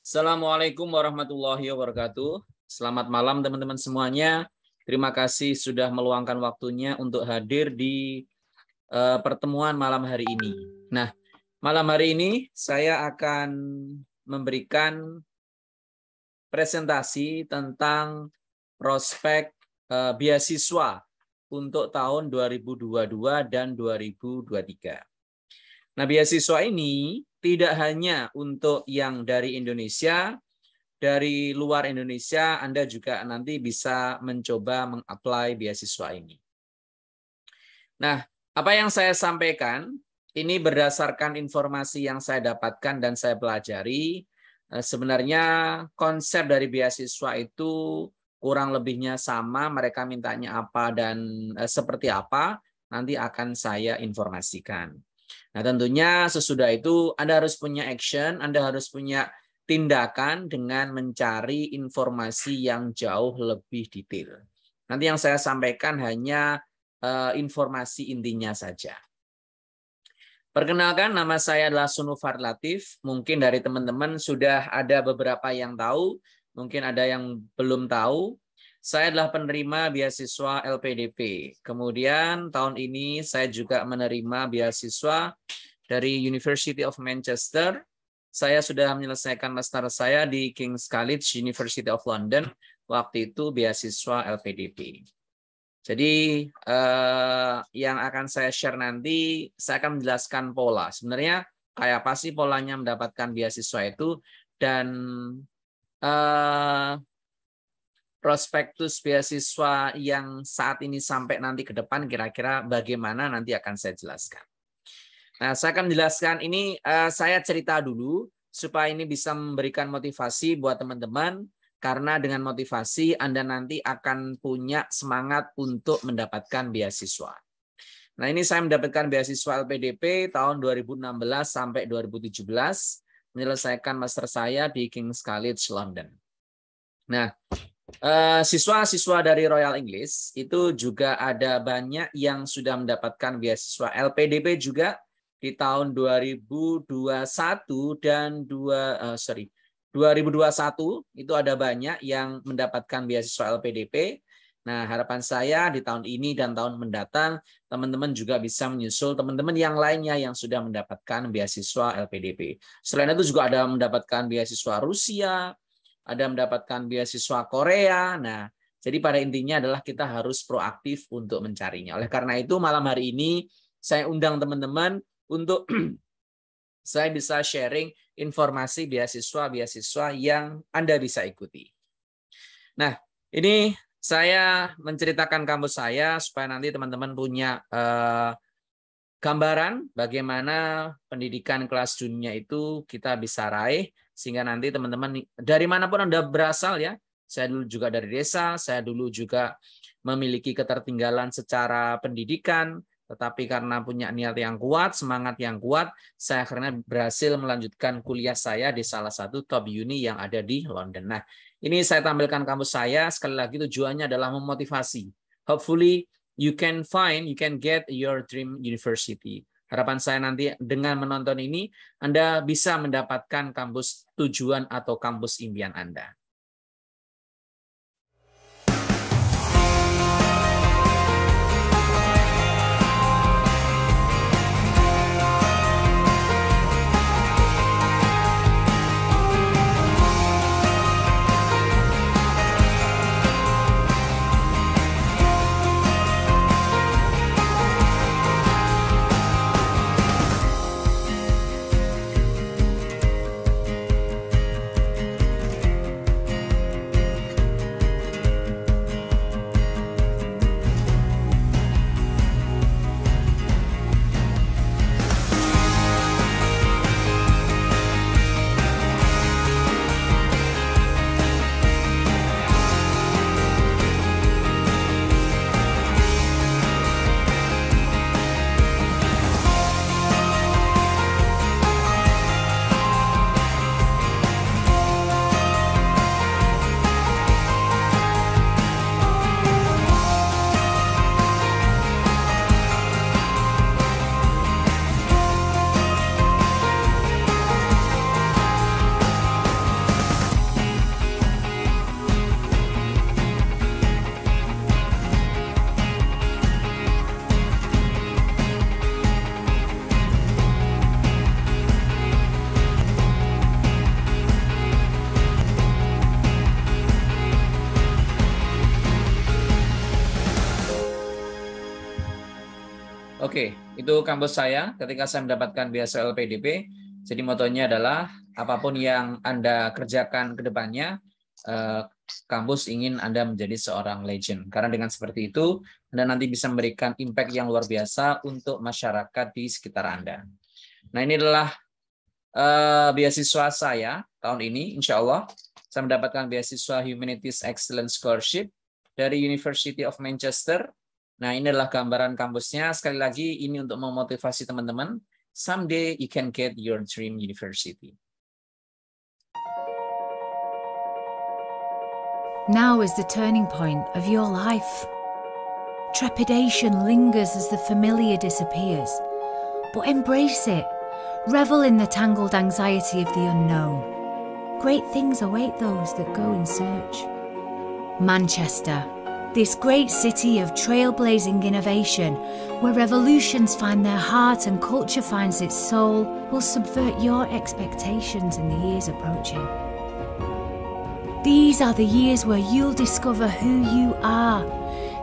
Assalamualaikum warahmatullahi wabarakatuh. Selamat malam teman-teman semuanya. Terima kasih sudah meluangkan waktunya untuk hadir di pertemuan malam hari ini. Nah, malam hari ini saya akan memberikan presentasi tentang prospek beasiswa untuk tahun 2022 dan 2023. Nah, beasiswa ini tidak hanya untuk yang dari Indonesia, dari luar Indonesia, Anda juga nanti bisa mencoba meng-apply beasiswa ini. Nah, apa yang saya sampaikan, ini berdasarkan informasi yang saya dapatkan dan saya pelajari. Sebenarnya konsep dari beasiswa itu kurang lebihnya sama, mereka mintanya apa dan seperti apa, nanti akan saya informasikan. Nah, tentunya sesudah itu Anda harus punya action, Anda harus punya tindakan dengan mencari informasi yang jauh lebih detail. Nanti yang saya sampaikan hanya informasi intinya saja. Perkenalkan, nama saya adalah Sunufar Latif. Mungkin dari teman-teman sudah ada beberapa yang tahu, mungkin ada yang belum tahu. Saya adalah penerima beasiswa LPDP. Kemudian tahun ini saya juga menerima beasiswa dari University of Manchester. Saya sudah menyelesaikan master saya di King's College, University of London. Waktu itu beasiswa LPDP. Jadi yang akan saya share nanti, saya akan menjelaskan pola. Sebenarnya kayak apa sih polanya mendapatkan beasiswa itu, dan prospektus beasiswa yang saat ini sampai nanti ke depan kira-kira bagaimana nanti akan saya jelaskan. Nah, saya akan menjelaskan ini, saya cerita dulu supaya ini bisa memberikan motivasi buat teman-teman, karena dengan motivasi Anda nanti akan punya semangat untuk mendapatkan beasiswa. Nah, ini saya mendapatkan beasiswa LPDP tahun 2016 sampai 2017, menyelesaikan master saya di King's College London. Nah, siswa-siswa dari Royal English itu juga ada banyak yang sudah mendapatkan beasiswa LPDP juga di tahun 2021 dan 2021 itu ada banyak yang mendapatkan beasiswa LPDP. Nah, harapan saya di tahun ini dan tahun mendatang teman-teman juga bisa menyusul teman-teman yang lainnya yang sudah mendapatkan beasiswa LPDP. Selain itu juga ada mendapatkan beasiswa Rusia, ada mendapatkan beasiswa Korea. Nah, jadi pada intinya adalah kita harus proaktif untuk mencarinya. Oleh karena itu malam hari ini saya undang teman-teman untuk saya bisa sharing informasi beasiswa-beasiswa yang Anda bisa ikuti. Nah, ini saya menceritakan kampus saya supaya nanti teman-teman punya gambaran bagaimana pendidikan kelas dunia itu kita bisa raih, sehingga nanti teman-teman dari manapun Anda berasal ya, saya dulu juga dari desa, saya dulu juga memiliki ketertinggalan secara pendidikan, tetapi karena punya niat yang kuat, semangat yang kuat, saya akhirnya berhasil melanjutkan kuliah saya di salah satu top uni yang ada di London. Nah, ini saya tampilkan kampus saya, sekali lagi tujuannya adalah memotivasi. Hopefully you can get your dream university. Harapan saya nanti dengan menonton ini, Anda bisa mendapatkan kampus tujuan atau kampus impian Anda. Oke, itu kampus saya ketika saya mendapatkan beasiswa LPDP. Jadi motonya adalah apapun yang Anda kerjakan ke depannya, kampus ingin Anda menjadi seorang legend. Karena dengan seperti itu, Anda nanti bisa memberikan impact yang luar biasa untuk masyarakat di sekitar Anda. Nah, ini adalah beasiswa saya tahun ini, insya Allah. Saya mendapatkan beasiswa Humanities Excellence Scholarship dari University of Manchester. Nah, ini adalah gambaran kampusnya. Sekali lagi, ini untuk memotivasi teman-teman. Someday you can get your dream university. Now is the turning point of your life. Trepidation lingers as the familiar disappears, but embrace it. Revel in the tangled anxiety of the unknown. Great things await those that go in search. Manchester, this great city of trailblazing innovation, where revolutions find their heart and culture finds its soul, will subvert your expectations in the years approaching. These are the years where you'll discover who you are,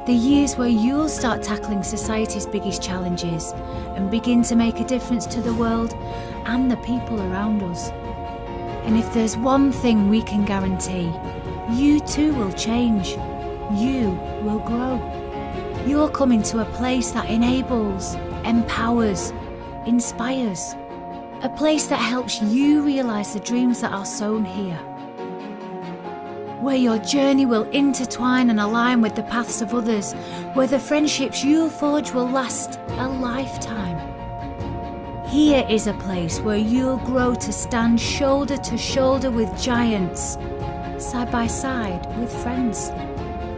the years where you'll start tackling society's biggest challenges and begin to make a difference to the world and the people around us. And if there's one thing we can guarantee, you too will change. You will grow. You're coming to a place that enables, empowers, inspires. A place that helps you realise the dreams that are sown here. Where your journey will intertwine and align with the paths of others, where the friendships you'll forge will last a lifetime. Here is a place where you'll grow to stand shoulder to shoulder with giants, side by side with friends.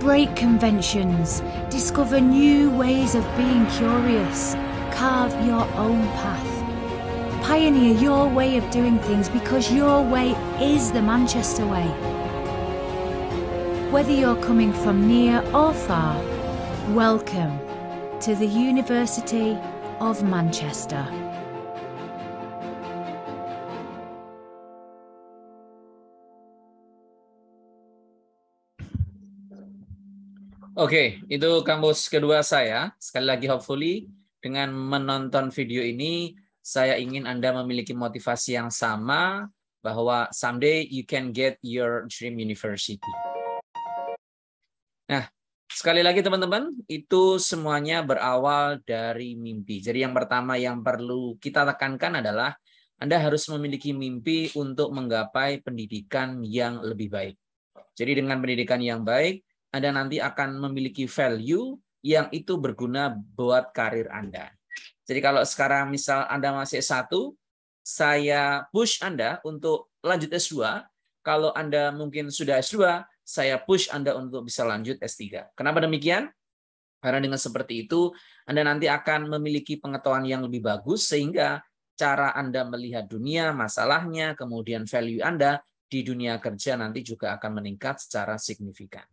Break conventions, discover new ways of being curious, carve your own path. Pioneer your way of doing things because your way is the Manchester way. Whether you're coming from near or far, welcome to the University of Manchester. Oke, itu kampus kedua saya. Sekali lagi, hopefully, dengan menonton video ini, saya ingin Anda memiliki motivasi yang sama, bahwa someday you can get your dream university. Nah, sekali lagi teman-teman, itu semuanya berawal dari mimpi. Jadi yang pertama yang perlu kita tekankan adalah Anda harus memiliki mimpi untuk menggapai pendidikan yang lebih baik. Jadi dengan pendidikan yang baik, Anda nanti akan memiliki value yang itu berguna buat karir Anda. Jadi kalau sekarang misal Anda masih S1, saya push Anda untuk lanjut S2. Kalau Anda mungkin sudah S2, saya push Anda untuk bisa lanjut S3. Kenapa demikian? Karena dengan seperti itu, Anda nanti akan memiliki pengetahuan yang lebih bagus, sehingga cara Anda melihat dunia, masalahnya, kemudian value Anda di dunia kerja nanti juga akan meningkat secara signifikan.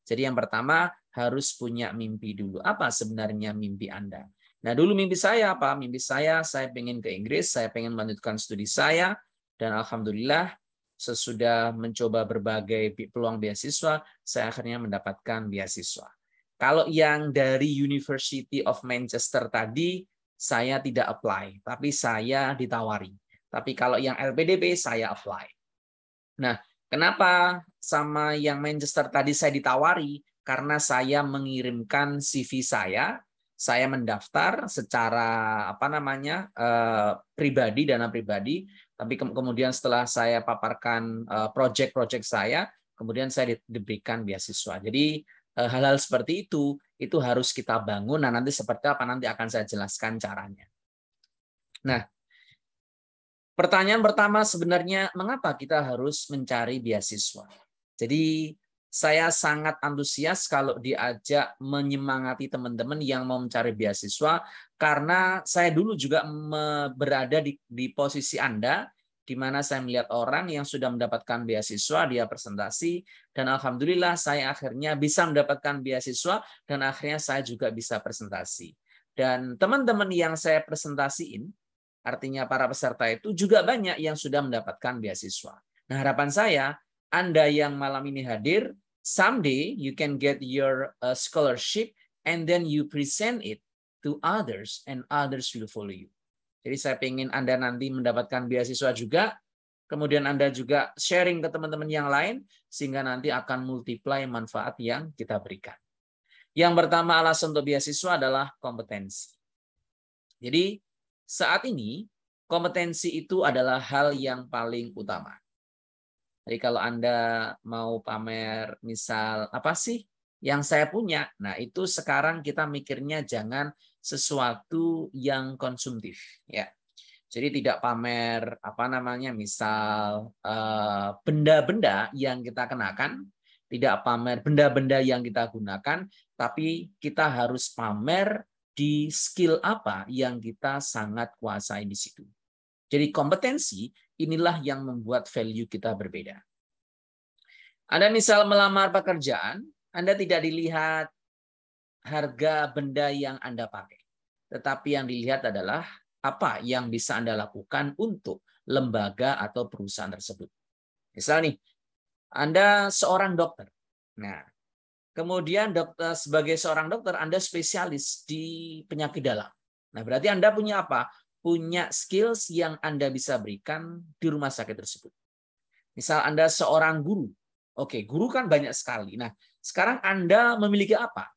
Jadi yang pertama, harus punya mimpi dulu. Apa sebenarnya mimpi Anda? Nah, dulu mimpi saya apa? Mimpi saya pengen ke Inggris, saya pengen melanjutkan studi saya, dan alhamdulillah, sesudah mencoba berbagai peluang beasiswa, saya akhirnya mendapatkan beasiswa. Kalau yang dari University of Manchester tadi, saya tidak apply, tapi saya ditawari. Tapi kalau yang LPDP, saya apply. Nah, kenapa sama yang Manchester tadi saya ditawari? Karena saya mengirimkan CV saya mendaftar secara pribadi, dana pribadi. Tapi kemudian setelah saya paparkan proyek-proyek saya, kemudian saya diberikan beasiswa. Jadi hal-hal seperti itu harus kita bangun. Nah, nanti seperti apa nanti akan saya jelaskan caranya. Nah, pertanyaan pertama sebenarnya mengapa kita harus mencari beasiswa? Jadi saya sangat antusias kalau diajak menyemangati teman-teman yang mau mencari beasiswa, karena saya dulu juga berada di posisi Anda, di mana saya melihat orang yang sudah mendapatkan beasiswa, dia presentasi, dan alhamdulillah saya akhirnya bisa mendapatkan beasiswa, dan akhirnya saya juga bisa presentasi. Dan teman-teman yang saya presentasiin, artinya para peserta itu juga banyak yang sudah mendapatkan beasiswa. Nah, harapan saya, Anda yang malam ini hadir, someday you can get your scholarship and then you present it to others and others will follow you. Jadi saya ingin Anda nanti mendapatkan beasiswa juga, kemudian Anda juga sharing ke teman-teman yang lain, sehingga nanti akan multiply manfaat yang kita berikan. Yang pertama alasan untuk beasiswa adalah kompetensi. Jadi saat ini kompetensi itu adalah hal yang paling utama. Jadi kalau Anda mau pamer misal apa sih yang saya punya, nah itu sekarang kita mikirnya jangan sesuatu yang konsumtif, ya. Jadi tidak pamer misal benda-benda yang kita kenakan, tidak pamer benda-benda yang kita gunakan, tapi kita harus pamer di skill apa yang kita sangat kuasai di situ. Jadi kompetensi inilah yang membuat value kita berbeda. Anda misal melamar pekerjaan, Anda tidak dilihat harga benda yang Anda pakai, tetapi yang dilihat adalah apa yang bisa Anda lakukan untuk lembaga atau perusahaan tersebut. Misal nih, Anda seorang dokter. Nah, kemudian sebagai seorang dokter, Anda spesialis di penyakit dalam. Nah, berarti Anda punya apa? Punya skills yang Anda bisa berikan di rumah sakit tersebut. Misal Anda seorang guru. Oke, guru kan banyak sekali. Nah, sekarang Anda memiliki apa?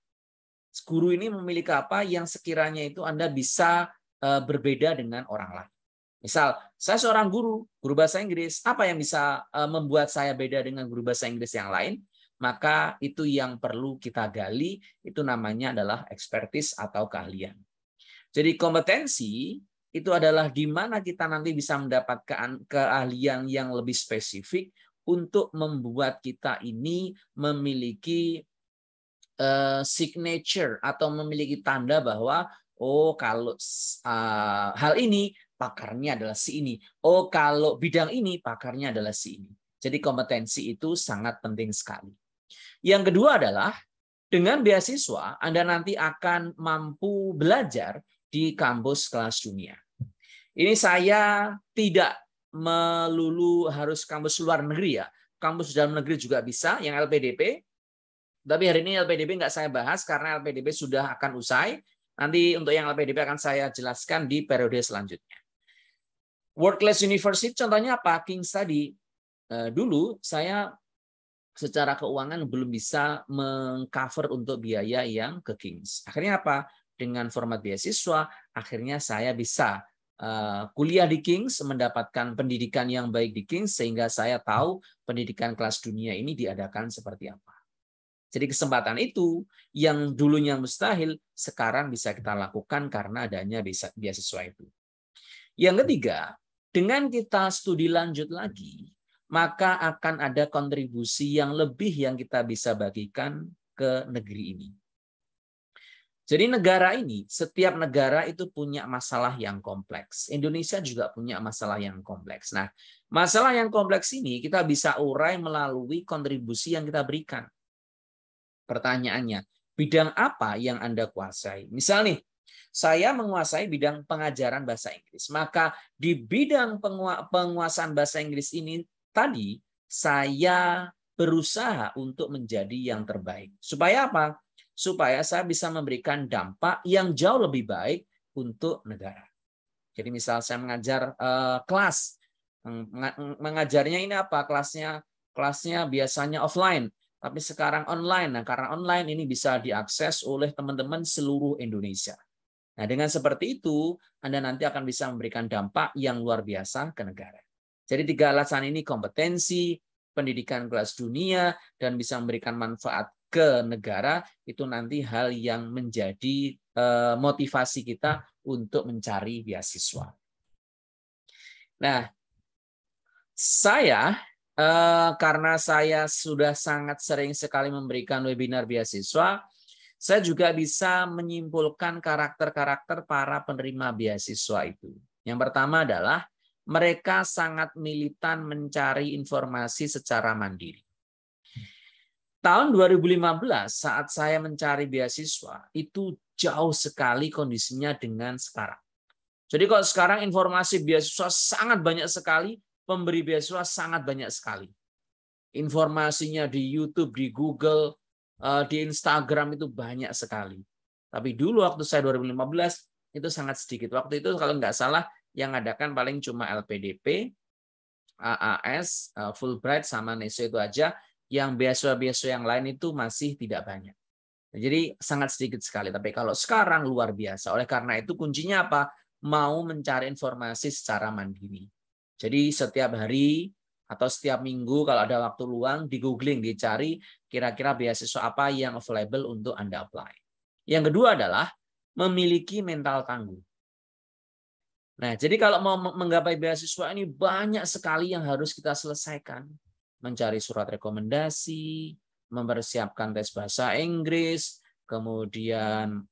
Guru ini memiliki apa yang sekiranya itu Anda bisa berbeda dengan orang lain. Misal, saya seorang guru bahasa Inggris. Apa yang bisa membuat saya beda dengan guru bahasa Inggris yang lain? Maka itu yang perlu kita gali, itu namanya adalah expertise atau keahlian. Jadi kompetensi itu adalah di mana kita nanti bisa mendapatkan keahlian yang lebih spesifik untuk membuat kita ini memiliki signature atau memiliki tanda bahwa oh kalau hal ini pakarnya adalah si ini. Oh kalau bidang ini pakarnya adalah si ini. Jadi kompetensi itu sangat penting sekali. Yang kedua adalah dengan beasiswa Anda nanti akan mampu belajar di kampus kelas dunia. Ini saya tidak melulu harus kampus luar negeri ya. Kampus dalam negeri juga bisa, yang LPDP. Tapi hari ini LPDP nggak saya bahas karena LPDP sudah akan usai. Nanti untuk yang LPDP akan saya jelaskan di periode selanjutnya. World Class University contohnya apa? King's tadi. Dulu saya secara keuangan belum bisa mengcover untuk biaya yang ke King's. Akhirnya apa? Dengan format beasiswa, akhirnya saya bisa kuliah di King's, mendapatkan pendidikan yang baik di King's, sehingga saya tahu pendidikan kelas dunia ini diadakan seperti apa. Jadi kesempatan itu yang dulunya mustahil, sekarang bisa kita lakukan karena adanya beasiswa itu. Yang ketiga, dengan kita studi lanjut lagi, maka akan ada kontribusi yang lebih yang kita bisa bagikan ke negeri ini. Jadi negara ini, setiap negara itu punya masalah yang kompleks. Indonesia juga punya masalah yang kompleks. Nah, masalah yang kompleks ini kita bisa urai melalui kontribusi yang kita berikan. Pertanyaannya, bidang apa yang Anda kuasai? Misal nih, saya menguasai bidang pengajaran bahasa Inggris. Maka di bidang penguasaan bahasa Inggris ini tadi, saya berusaha untuk menjadi yang terbaik. Supaya apa? Supaya saya bisa memberikan dampak yang jauh lebih baik untuk negara. Jadi misal saya mengajar kelas, mengajarnya ini apa? Kelasnya biasanya offline, tapi sekarang online. Nah, karena online ini bisa diakses oleh teman-teman seluruh Indonesia. Nah, dengan seperti itu, Anda nanti akan bisa memberikan dampak yang luar biasa ke negara. Jadi 3 alasan ini, kompetensi, pendidikan kelas dunia, dan bisa memberikan manfaat ke negara, itu nanti hal yang menjadi motivasi kita untuk mencari beasiswa. Nah, saya karena saya sudah sangat sering sekali memberikan webinar beasiswa, saya juga bisa menyimpulkan karakter-karakter para penerima beasiswa itu. Yang pertama adalah mereka sangat militan mencari informasi secara mandiri. Tahun 2015 saat saya mencari beasiswa, itu jauh sekali kondisinya dengan sekarang. Jadi kalau sekarang informasi beasiswa sangat banyak sekali, pemberi beasiswa sangat banyak sekali. Informasinya di YouTube, di Google, di Instagram itu banyak sekali. Tapi dulu waktu saya 2015 itu sangat sedikit. Waktu itu kalau nggak salah yang adakan paling cuma LPDP, AAS, Fulbright, sama NESO itu aja. Yang beasiswa-beasiswa yang lain itu masih tidak banyak. Jadi sangat sedikit sekali. Tapi kalau sekarang luar biasa. Oleh karena itu kuncinya apa? Mau mencari informasi secara mandiri. Jadi setiap hari atau setiap minggu kalau ada waktu luang di googling, dicari kira-kira beasiswa apa yang available untuk Anda apply. Yang kedua adalah memiliki mental tangguh. Nah, jadi kalau mau menggapai beasiswa ini banyak sekali yang harus kita selesaikan. Mencari surat rekomendasi, mempersiapkan tes bahasa Inggris, kemudian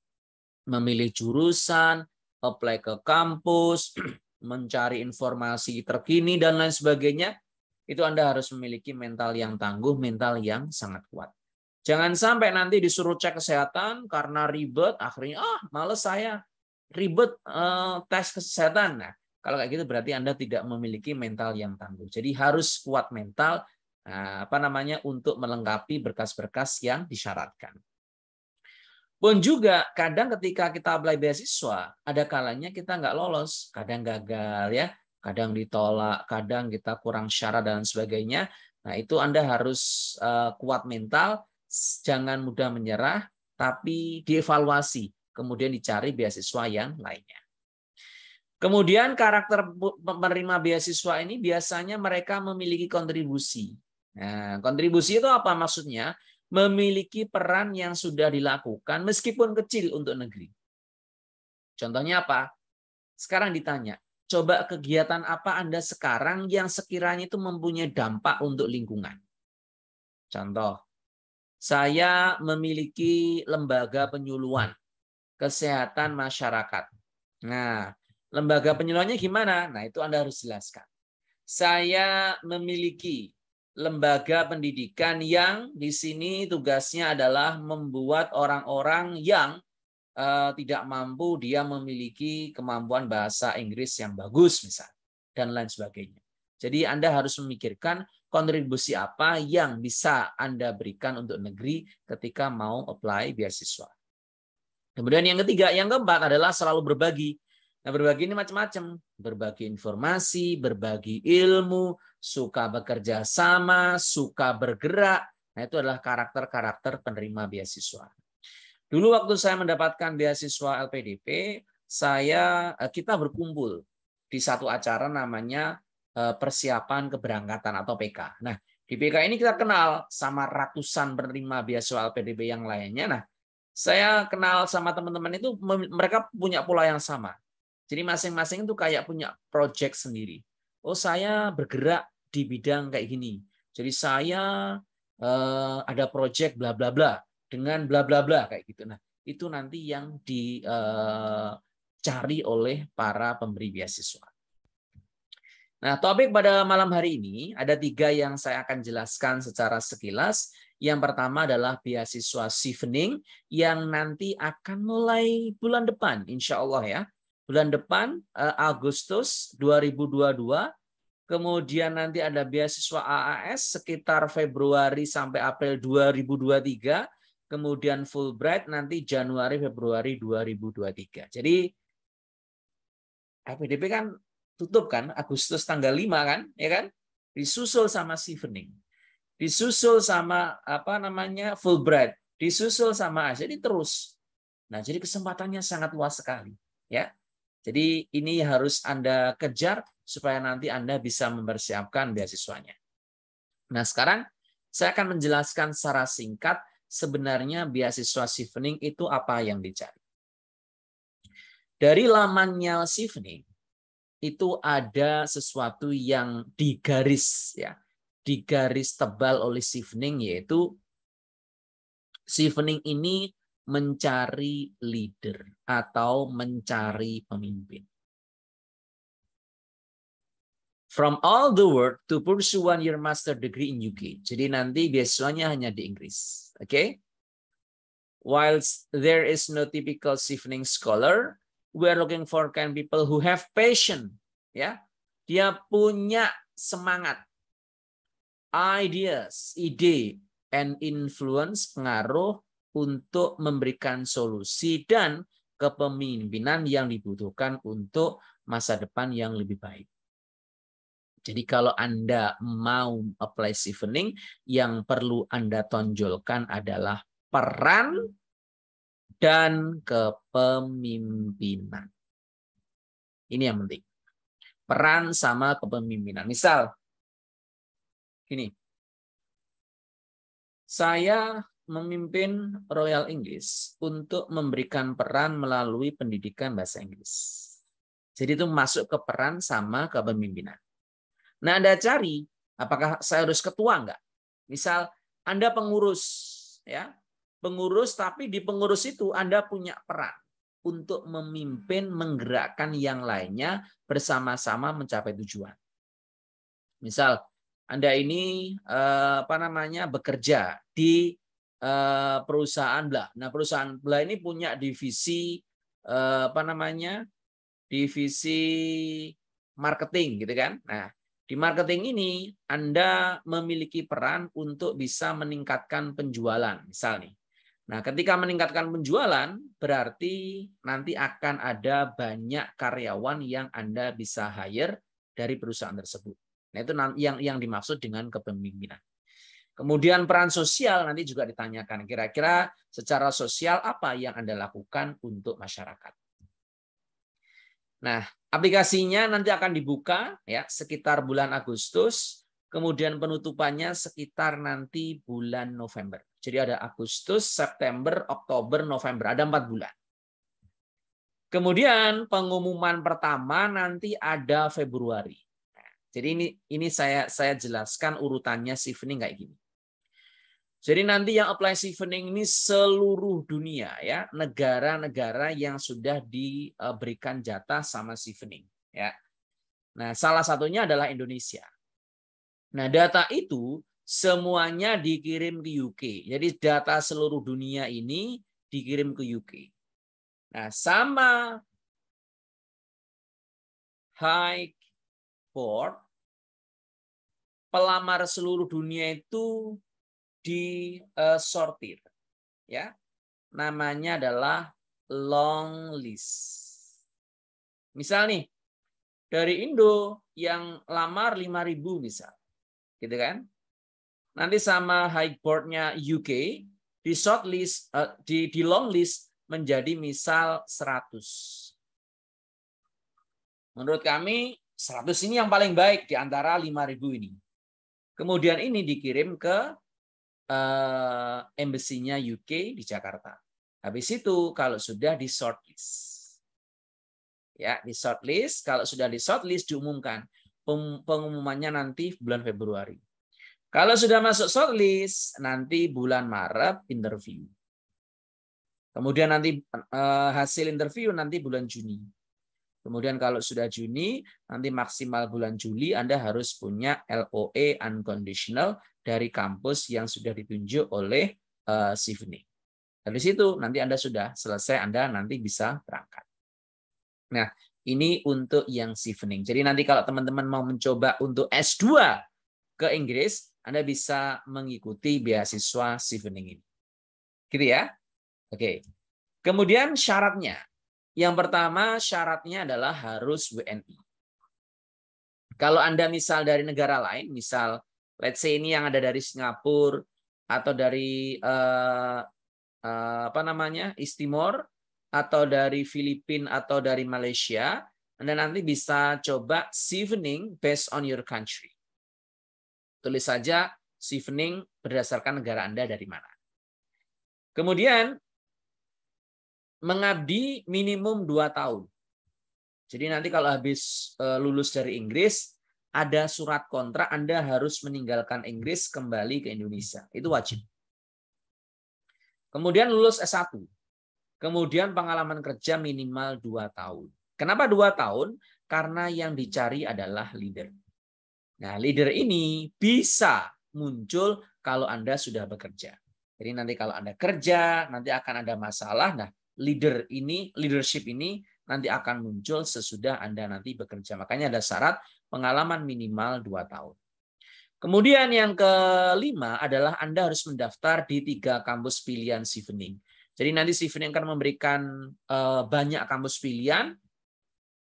memilih jurusan, apply ke kampus, mencari informasi terkini, dan lain sebagainya. Itu Anda harus memiliki mental yang tangguh, mental yang sangat kuat. Jangan sampai nanti disuruh cek kesehatan karena ribet, akhirnya males saya, ribet tes kesehatan. Nah, kalau kayak gitu berarti Anda tidak memiliki mental yang tangguh. Jadi harus kuat mental untuk melengkapi berkas-berkas yang disyaratkan. Pun juga kadang ketika kita apply beasiswa, ada kalanya kita nggak lolos, kadang gagal ya, kadang ditolak, kadang kita kurang syarat dan sebagainya. Nah, itu Anda harus kuat mental, jangan mudah menyerah, tapi dievaluasi, kemudian dicari beasiswa yang lainnya. Kemudian karakter penerima beasiswa ini biasanya mereka memiliki kontribusi. Nah, kontribusi itu apa maksudnya? Memiliki peran yang sudah dilakukan meskipun kecil untuk negeri. Contohnya apa? Sekarang ditanya, coba kegiatan apa Anda sekarang yang sekiranya itu mempunyai dampak untuk lingkungan? Contoh, saya memiliki lembaga penyuluhan kesehatan masyarakat. Nah, lembaga penyuluhannya gimana? Nah, itu Anda harus jelaskan. Saya memiliki lembaga pendidikan yang di sini tugasnya adalah membuat orang-orang yang tidak mampu, dia memiliki kemampuan bahasa Inggris yang bagus misalnya, dan lain sebagainya. Jadi Anda harus memikirkan kontribusi apa yang bisa Anda berikan untuk negeri ketika mau apply beasiswa. Kemudian yang ketiga, yang keempat adalah selalu berbagi. Nah, berbagi ini macam-macam. Berbagi informasi, berbagi ilmu, suka bekerja sama, suka bergerak. Nah, itu adalah karakter-karakter penerima beasiswa. Dulu waktu saya mendapatkan beasiswa LPDP, kita berkumpul di satu acara namanya persiapan keberangkatan atau PK. Nah, di PK ini kita kenal sama ratusan penerima beasiswa LPDP yang lainnya. Nah, saya kenal sama teman-teman itu, mereka punya pola yang sama. Jadi masing-masing itu kayak punya project sendiri. Oh, saya bergerak di bidang kayak gini. Jadi saya ada project bla bla bla dengan bla bla bla kayak gitu. Nah, itu nanti yang dicari oleh para pemberi beasiswa. Nah, topik pada malam hari ini ada 3 yang saya akan jelaskan secara sekilas. Yang pertama adalah beasiswa Chevening yang nanti akan mulai bulan depan, insya Allah ya. Bulan depan, Agustus 2022. Kemudian nanti ada beasiswa AAS sekitar Februari sampai April 2023. Kemudian Fulbright nanti Januari Februari 2023. Jadi LPDP kan tutup kan Agustus tanggal 5 kan, ya kan? Disusul sama Chevening. Disusul sama Fulbright, disusul sama AAS. Jadi terus. Nah, jadi kesempatannya sangat luas sekali, ya. Jadi ini harus Anda kejar supaya nanti Anda bisa mempersiapkan beasiswanya. Nah, sekarang saya akan menjelaskan secara singkat sebenarnya beasiswa Chevening itu apa yang dicari. Dari lamannya Chevening itu ada sesuatu yang digaris ya, digaris tebal oleh Chevening, yaitu Chevening ini mencari leader atau mencari pemimpin. From all the world to pursue 1-year master degree in UK. Jadi nanti beasiswanya hanya di Inggris. Oke? Okay? Whilst there is no typical Chevening scholar, we are looking for kind people who have passion. Ya, dia punya semangat, ideas, ide, and influence, pengaruh, untuk memberikan solusi dan kepemimpinan yang dibutuhkan untuk masa depan yang lebih baik. Jadi kalau Anda mau apply Chevening, yang perlu Anda tonjolkan adalah peran dan kepemimpinan. Ini yang penting. Peran sama kepemimpinan. Misal, gini. Saya memimpin Royal English untuk memberikan peran melalui pendidikan bahasa Inggris. Jadi itu masuk ke peran sama kepemimpinan. Nah, Anda cari apakah saya harus ketua enggak? Misal Anda pengurus, ya, pengurus, tapi di pengurus itu Anda punya peran untuk memimpin, menggerakkan yang lainnya bersama-sama mencapai tujuan. Misal Anda ini bekerja di perusahaan blah. Nah, perusahaan blah ini punya divisi divisi marketing gitu kan. Nah, di marketing ini Anda memiliki peran untuk bisa meningkatkan penjualan, misal nih. Nah, ketika meningkatkan penjualan, berarti nanti akan ada banyak karyawan yang Anda bisa hire dari perusahaan tersebut. Nah, itu yang dimaksud dengan kepemimpinan. Kemudian peran sosial nanti juga ditanyakan. Kira-kira secara sosial apa yang Anda lakukan untuk masyarakat. Nah, aplikasinya nanti akan dibuka ya sekitar bulan Agustus, kemudian penutupannya sekitar nanti bulan November. Jadi ada Agustus, September, Oktober, November, ada 4 bulan. Kemudian pengumuman pertama nanti ada Februari. Nah, jadi ini saya jelaskan urutannya Chevening kayak gini. Jadi nanti yang apply Chevening ini seluruh dunia ya, negara-negara yang sudah diberikan jatah sama Chevening ya. Nah, salah satunya adalah Indonesia. Nah, data itu semuanya dikirim ke UK. Jadi data seluruh dunia ini dikirim ke UK. Nah, sama High Court, pelamar seluruh dunia itu disortir, ya, namanya adalah long list. Misal nih dari Indo yang lamar 5.000 misal, gitu kan? Nanti sama high board-nya UK di short list, di long list menjadi misal 100. Menurut kami 100 ini yang paling baik di antara 5.000 ini. Kemudian ini dikirim ke embassy-nya UK di Jakarta. Habis itu kalau sudah di shortlist. Ya, di shortlist, kalau sudah di shortlist diumumkan. Pengumumannya nanti bulan Februari. Kalau sudah masuk shortlist, nanti bulan Maret interview. Kemudian nanti hasil interview nanti bulan Juni. Kemudian kalau sudah Juni, nanti maksimal bulan Juli Anda harus punya LOA unconditional dari kampus yang sudah ditunjuk oleh Chevening. Dari situ nanti Anda sudah selesai, Anda nanti bisa berangkat. Nah, ini untuk yang Chevening. Jadi nanti kalau teman-teman mau mencoba untuk S2 ke Inggris, Anda bisa mengikuti beasiswa Chevening ini. Gitu ya? Oke. Kemudian syaratnya. Yang pertama syaratnya adalah harus WNI. Kalau Anda misal dari negara lain, misal let's say ini yang ada dari Singapura atau dari East Timor atau dari Filipina atau dari Malaysia, Anda nanti bisa coba Chevening based on your country. Tulis saja Chevening berdasarkan negara Anda dari mana. Kemudian mengabdi minimum 2 tahun. Jadi nanti kalau habis lulus dari Inggris, ada surat kontrak Anda harus meninggalkan Inggris kembali ke Indonesia. Itu wajib. Kemudian lulus S1. Kemudian pengalaman kerja minimal 2 tahun. Kenapa 2 tahun? Karena yang dicari adalah leader. Nah, leader ini bisa muncul kalau Anda sudah bekerja. Jadi nanti kalau Anda kerja, nanti akan ada masalah. Nah, leadership ini nanti akan muncul sesudah Anda nanti bekerja. Makanya ada syarat pengalaman minimal 2 tahun. Kemudian yang kelima adalah Anda harus mendaftar di 3 kampus pilihan Chevening. Jadi nanti Chevening akan memberikan banyak kampus pilihan,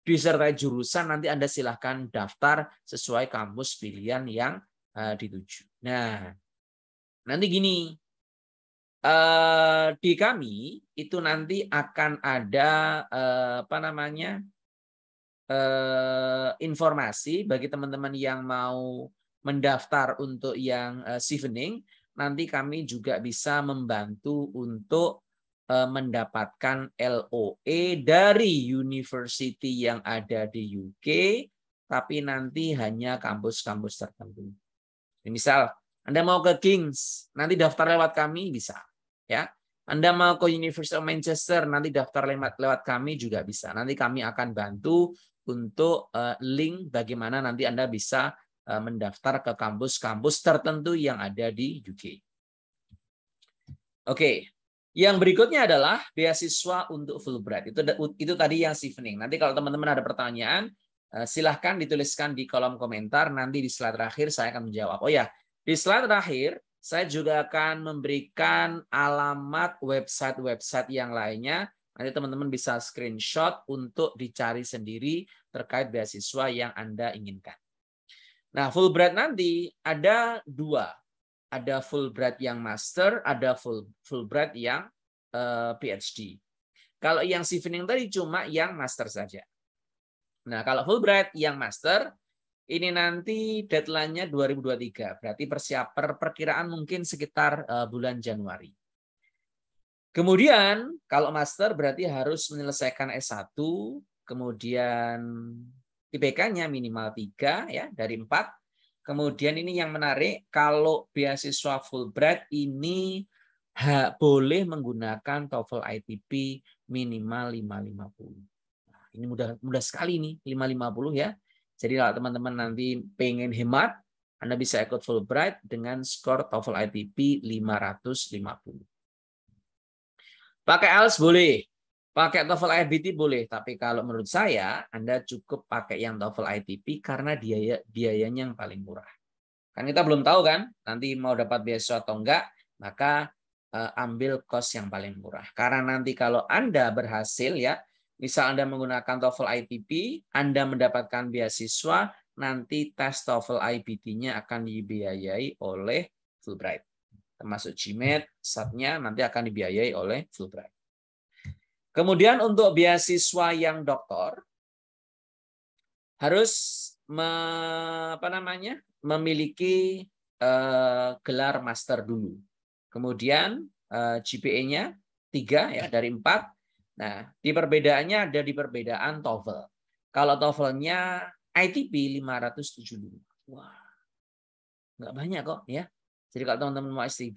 disertai jurusan, nanti Anda silahkan daftar sesuai kampus pilihan yang dituju. Nah, nanti gini, di kami itu nanti akan ada informasi bagi teman-teman yang mau mendaftar untuk yang Chevening. Nanti kami juga bisa membantu untuk mendapatkan LOE dari university yang ada di UK, tapi nanti hanya kampus-kampus tertentu. Misal Anda mau ke King's, nanti daftar lewat kami bisa, ya. Anda mau ke University of Manchester, nanti daftar lewat kami juga bisa. Nanti kami akan bantu untuk link bagaimana nanti Anda bisa mendaftar ke kampus-kampus tertentu yang ada di UK. Oke, yang berikutnya adalah beasiswa untuk Fulbright. Itu tadi yang Chevening. Nanti kalau teman-teman ada pertanyaan, silahkan dituliskan di kolom komentar. Nanti di slide terakhir saya akan menjawab. Oh ya, di slide terakhir saya juga akan memberikan alamat website-website yang lainnya. Nanti teman-teman bisa screenshot untuk dicari sendiri terkait beasiswa yang Anda inginkan. Nah, Fulbright nanti ada 2. Ada Fulbright yang master, ada Fulbright yang PhD. Kalau yang Chevening tadi cuma yang master saja. Nah, kalau Fulbright yang master, ini nanti deadline-nya 2023. Berarti perkiraan mungkin sekitar bulan Januari. Kemudian kalau master berarti harus menyelesaikan S1, kemudian IPK-nya minimal 3 ya dari 4. Kemudian ini yang menarik, kalau beasiswa Fulbright ini boleh menggunakan TOEFL ITP minimal 550. Nah, ini mudah sekali nih 550 ya. Jadi kalau teman-teman nanti pengen hemat, Anda bisa ikut Fulbright dengan skor TOEFL ITP 550. Pakai IELTS boleh, pakai TOEFL IBT boleh, tapi kalau menurut saya Anda cukup pakai yang TOEFL ITP karena biayanya yang paling murah. Kan kita belum tahu kan nanti mau dapat beasiswa atau enggak, maka ambil kos yang paling murah. Karena nanti kalau Anda berhasil ya, misal Anda menggunakan TOEFL ITP, Anda mendapatkan beasiswa, nanti tes TOEFL IBT-nya akan dibiayai oleh Fulbright. Termasuk GMAT, SAT-nya nanti akan dibiayai oleh Fulbright. Kemudian untuk beasiswa yang doktor harus memiliki gelar master dulu. Kemudian GPA-nya 3 ya dari 4. Nah, perbedaannya ada di perbedaan TOEFL. Kalau TOEFL-nya ITP 575. Wah. Nggak banyak kok ya. Jadi kalau teman-teman mau S3,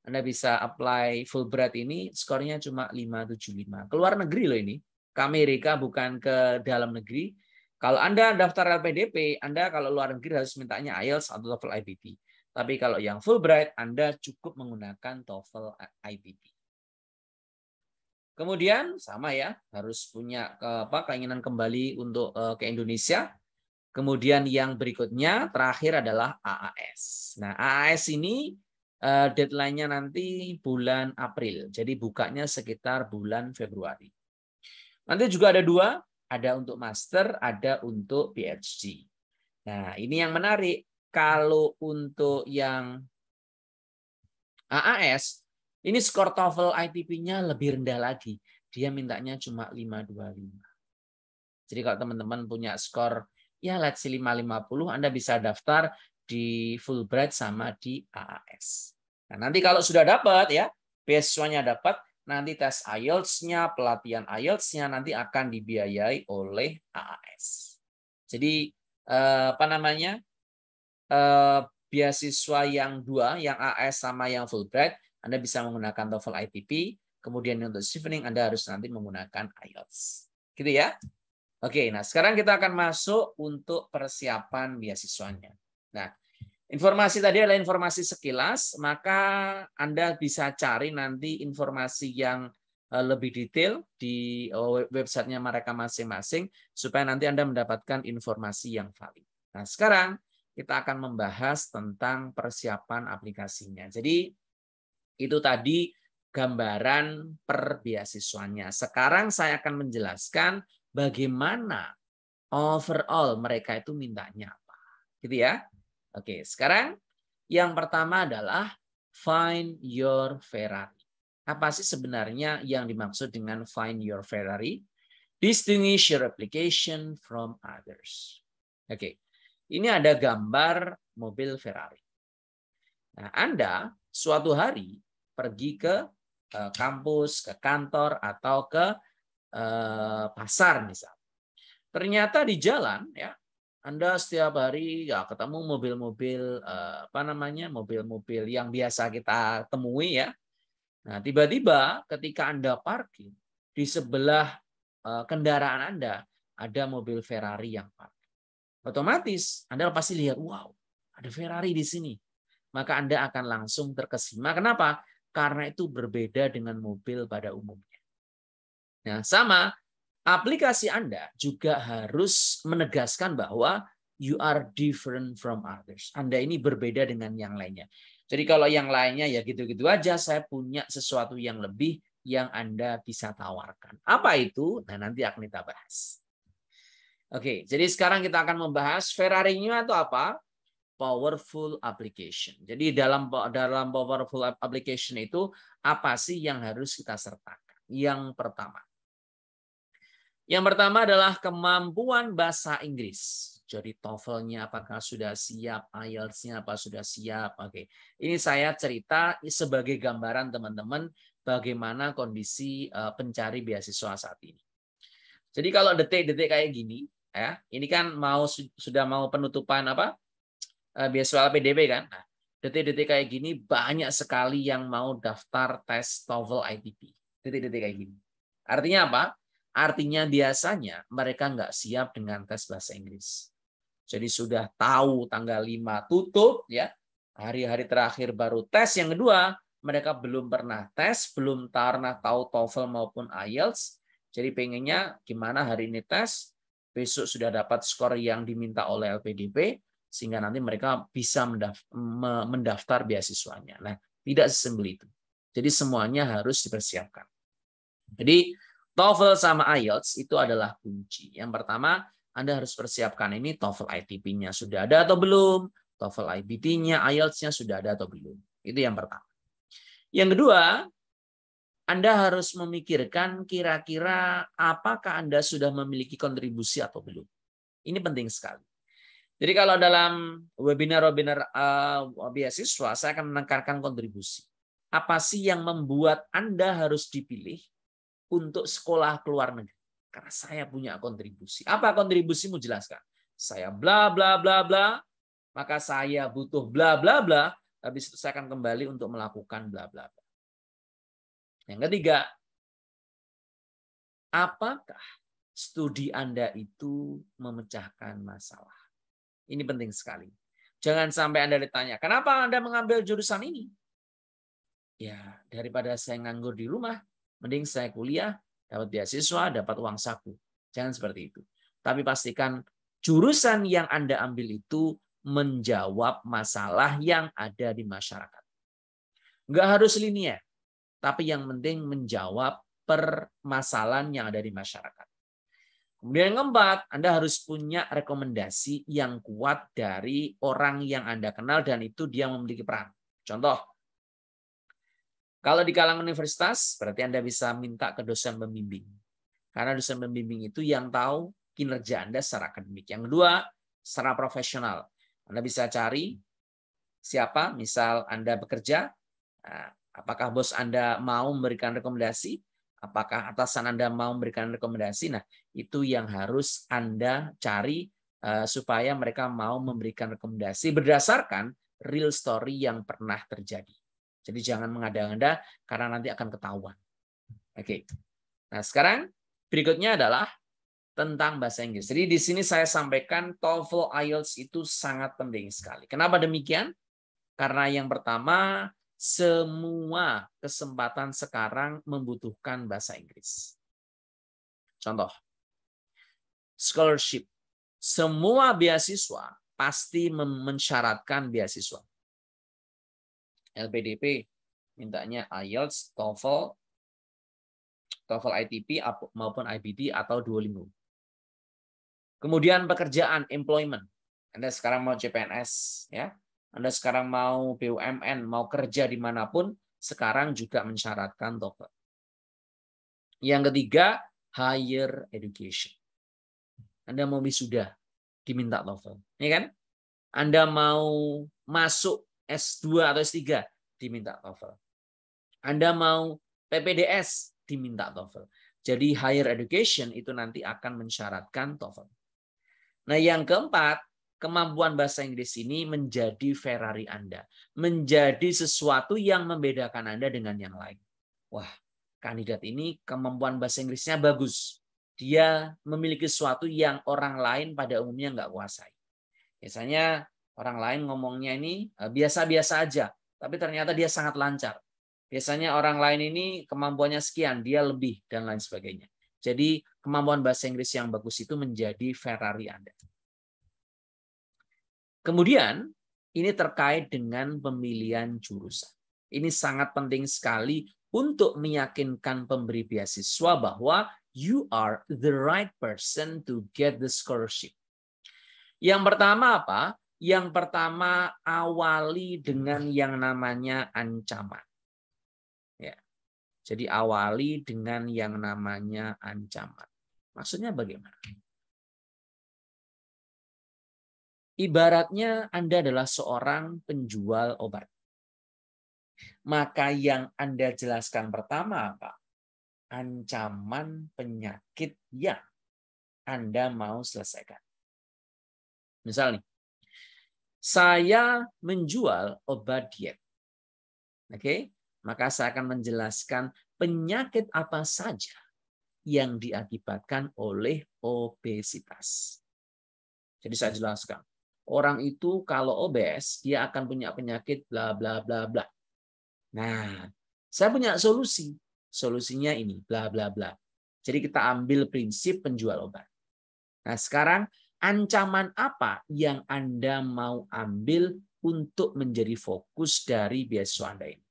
Anda bisa apply Fulbright ini, skornya cuma 575. Keluar negeri loh ini. Ke Amerika bukan ke dalam negeri. Kalau Anda daftar LPDP, Anda kalau luar negeri harus mintanya IELTS atau TOEFL IBT. Tapi kalau yang Fulbright, Anda cukup menggunakan TOEFL IBT. Kemudian sama ya, harus punya keinginan kembali untuk ke Indonesia. Kemudian yang berikutnya terakhir adalah AAS. Nah, AAS ini deadline-nya nanti bulan April. Jadi bukanya sekitar bulan Februari. Nanti juga ada 2, ada untuk master, ada untuk PhD. Nah, ini yang menarik. Kalau untuk yang AAS, ini skor TOEFL ITP-nya lebih rendah lagi. Dia mintanya cuma 525. Jadi kalau teman-teman punya skor ya let's say 550, Anda bisa daftar di Fulbright sama di AAS. Nah, nanti kalau sudah dapat ya, beasiswanya dapat, nanti tes IELTS-nya, pelatihan IELTS-nya nanti akan dibiayai oleh AAS. Jadi beasiswa yang 2, yang AAS sama yang Fulbright, Anda bisa menggunakan TOEFL ITP, kemudian untuk Chevening Anda harus nanti menggunakan IELTS. Gitu ya. Oke, nah sekarang kita akan masuk untuk persiapan beasiswanya. Nah, informasi tadi adalah informasi sekilas, maka Anda bisa cari nanti informasi yang lebih detail di websitenya mereka masing-masing, supaya nanti Anda mendapatkan informasi yang valid. Nah, sekarang kita akan membahas tentang persiapan aplikasinya. Jadi itu tadi gambaran per beasiswanya. Sekarang saya akan menjelaskan bagaimana overall mereka itu mintanya apa. Gitu ya. Oke, sekarang yang pertama adalah find your Ferrari. Apa sih sebenarnya yang dimaksud dengan find your Ferrari? Distinguish your application from others. Oke, ini ada gambar mobil Ferrari. Nah, Anda suatu hari pergi ke kampus, ke kantor, atau ke pasar misalnya. Ternyata di jalan ya, Anda setiap hari ya ketemu mobil-mobil mobil-mobil yang biasa kita temui ya. Nah, tiba-tiba ketika Anda parkir di sebelah kendaraan Anda ada mobil Ferrari yang parkir. Otomatis Anda pasti lihat, wow, ada Ferrari di sini. Maka Anda akan langsung terkesima. Kenapa? Karena itu berbeda dengan mobil pada umumnya. Nah, sama aplikasi Anda juga harus menegaskan bahwa you are different from others. Anda ini berbeda dengan yang lainnya. Jadi kalau yang lainnya ya gitu-gitu aja, saya punya sesuatu yang lebih yang Anda bisa tawarkan. Apa itu? Nah, nanti akan kita bahas. Oke, jadi sekarang kita akan membahas Ferrari-nya itu apa? Powerful application. Jadi dalam powerful application itu apa sih yang harus kita sertakan? Yang pertama adalah kemampuan bahasa Inggris. Jadi TOEFL-nya apakah sudah siap, IELTS-nya apa sudah siap. Oke. Ini saya cerita sebagai gambaran teman-teman bagaimana kondisi pencari beasiswa saat ini. Jadi kalau detik-detik kayak gini ya, ini kan sudah mau penutupan beasiswa PDP kan. Nah, detik-detik kayak gini banyak sekali yang mau daftar tes TOEFL ITP. Detik-detik kayak gini. Artinya apa? Artinya biasanya mereka nggak siap dengan tes bahasa Inggris. Jadi sudah tahu tanggal 5 tutup ya. Hari-hari terakhir baru tes. Yang kedua, mereka belum pernah tes, belum pernah tahu TOEFL maupun IELTS. Jadi pengennya gimana hari ini tes, besok sudah dapat skor yang diminta oleh LPDP, sehingga nanti mereka bisa mendaftar beasiswanya. Nah, tidak sesimpel itu. Jadi semuanya harus dipersiapkan. Jadi TOEFL sama IELTS itu adalah kunci. Yang pertama, Anda harus persiapkan ini TOEFL ITP-nya sudah ada atau belum, TOEFL IBT-nya, IELTS-nya sudah ada atau belum. Itu yang pertama. Yang kedua, Anda harus memikirkan kira-kira apakah Anda sudah memiliki kontribusi atau belum. Ini penting sekali. Jadi kalau dalam webinar-webinar beasiswa, saya akan menekankan kontribusi. Apa sih yang membuat Anda harus dipilih untuk sekolah ke luar negeri? Karena saya punya kontribusi. Apa kontribusimu? Jelaskan. Saya bla bla bla bla, maka saya butuh bla bla bla, habis itu saya akan kembali untuk melakukan bla bla bla. Yang ketiga, apakah studi Anda itu memecahkan masalah? Ini penting sekali. Jangan sampai Anda ditanya, kenapa Anda mengambil jurusan ini? Ya, daripada saya nganggur di rumah, mending saya kuliah, dapat beasiswa, dapat uang saku. Jangan seperti itu. Tapi pastikan jurusan yang Anda ambil itu menjawab masalah yang ada di masyarakat. Nggak harus linear, tapi yang penting menjawab permasalahan yang ada di masyarakat. Kemudian yang keempat, Anda harus punya rekomendasi yang kuat dari orang yang Anda kenal dan itu dia memiliki peran. Contoh, kalau di kalangan universitas, berarti Anda bisa minta ke dosen pembimbing. Karena dosen pembimbing itu yang tahu kinerja Anda secara akademik. Yang kedua, secara profesional. Anda bisa cari siapa, misal Anda bekerja, apakah bos Anda mau memberikan rekomendasi, apakah atasan Anda mau memberikan rekomendasi. Nah, itu yang harus Anda cari supaya mereka mau memberikan rekomendasi berdasarkan real story yang pernah terjadi. Jadi jangan mengada-ngada karena nanti akan ketahuan. Oke. Nah, sekarang berikutnya adalah tentang bahasa Inggris. Jadi di sini saya sampaikan TOEFL IELTS itu sangat penting sekali. Kenapa demikian? Karena yang pertama, semua kesempatan sekarang membutuhkan bahasa Inggris. Contoh, scholarship. Semua beasiswa pasti mensyaratkan beasiswa. LPDP mintanya IELTS, TOEFL ITP maupun IBT atau Duolingo. Kemudian pekerjaan, employment. Anda sekarang mau CPNS, ya. Anda sekarang mau BUMN, mau kerja dimanapun, sekarang juga mensyaratkan TOEFL. Yang ketiga, higher education. Anda mau wisuda, diminta TOEFL, ya kan? Anda mau masuk S2 atau S3, diminta TOEFL. Anda mau PPDS, diminta TOEFL. Jadi higher education itu nanti akan mensyaratkan TOEFL. Nah, yang keempat, kemampuan bahasa Inggris ini menjadi Ferrari Anda. Menjadi sesuatu yang membedakan Anda dengan yang lain. Wah, kandidat ini kemampuan bahasa Inggrisnya bagus. Dia memiliki sesuatu yang orang lain pada umumnya nggak kuasai. Biasanya orang lain ngomongnya ini biasa-biasa aja, tapi ternyata dia sangat lancar. Biasanya orang lain ini kemampuannya sekian, dia lebih, dan lain sebagainya. Jadi kemampuan bahasa Inggris yang bagus itu menjadi Ferrari Anda. Kemudian, ini terkait dengan pemilihan jurusan. Ini sangat penting sekali untuk meyakinkan pemberi beasiswa bahwa you are the right person to get the scholarship. Yang pertama apa? Yang pertama, awali dengan yang namanya ancaman. Ya. Jadi awali dengan yang namanya ancaman. Maksudnya bagaimana? Ibaratnya Anda adalah seorang penjual obat. Maka yang Anda jelaskan pertama apa? Ancaman penyakit yang Anda mau selesaikan. Misal nih, saya menjual obat diet. Oke, maka saya akan menjelaskan penyakit apa saja yang diakibatkan oleh obesitas. Jadi saya jelaskan, orang itu kalau obes, dia akan punya penyakit bla bla bla bla. Nah, saya punya solusi. Solusinya ini bla bla bla. Jadi kita ambil prinsip penjual obat. Nah, sekarang ancaman apa yang Anda mau ambil untuk menjadi fokus dari beasiswa Anda ini?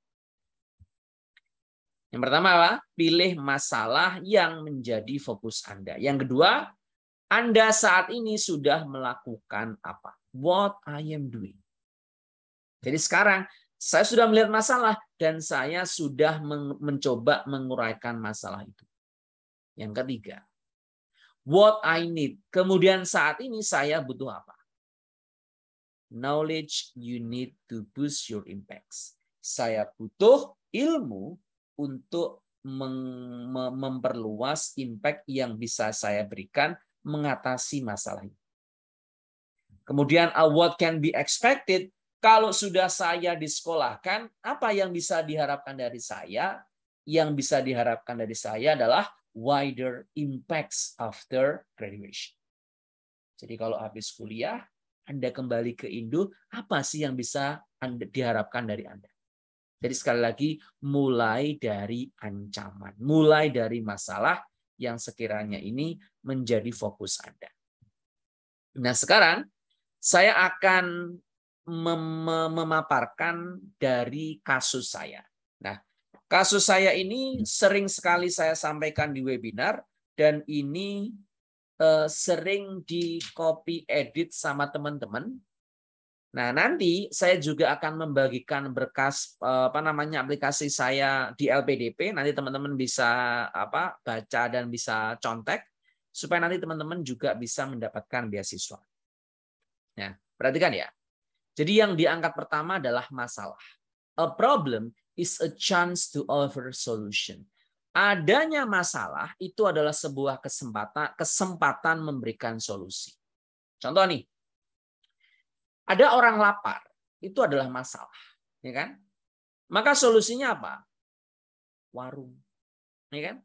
Yang pertama apa? Pilih masalah yang menjadi fokus Anda. Yang kedua, Anda saat ini sudah melakukan apa? What I am doing. Jadi sekarang saya sudah melihat masalah dan saya sudah mencoba menguraikan masalah itu. Yang ketiga, what I need. Kemudian saat ini saya butuh apa? Knowledge you need to boost your impacts. Saya butuh ilmu untuk memperluas impact yang bisa saya berikan mengatasi masalah ini. Kemudian what can be expected, kalau sudah saya disekolahkan, apa yang bisa diharapkan dari saya? Yang bisa diharapkan dari saya adalah wider impacts after graduation. Jadi kalau habis kuliah, Anda kembali ke Indo, apa sih yang bisa diharapkan dari Anda? Jadi sekali lagi, mulai dari ancaman, mulai dari masalah yang sekiranya ini menjadi fokus Anda. Nah sekarang, saya akan memaparkan dari kasus saya. Nah, kasus saya ini sering sekali saya sampaikan di webinar, dan ini sering di copy edit sama teman-teman. Nah, nanti saya juga akan membagikan berkas aplikasi saya di LPDP. Nanti teman-teman bisa baca dan bisa contek supaya nanti teman-teman juga bisa mendapatkan beasiswa. Nah, perhatikan ya. Jadi yang diangkat pertama adalah masalah. A problem is a chance to offer solution. Adanya masalah itu adalah sebuah kesempatan memberikan solusi. Contoh nih, ada orang lapar, itu adalah masalah, ya kan? Maka solusinya apa? Warung, ya kan?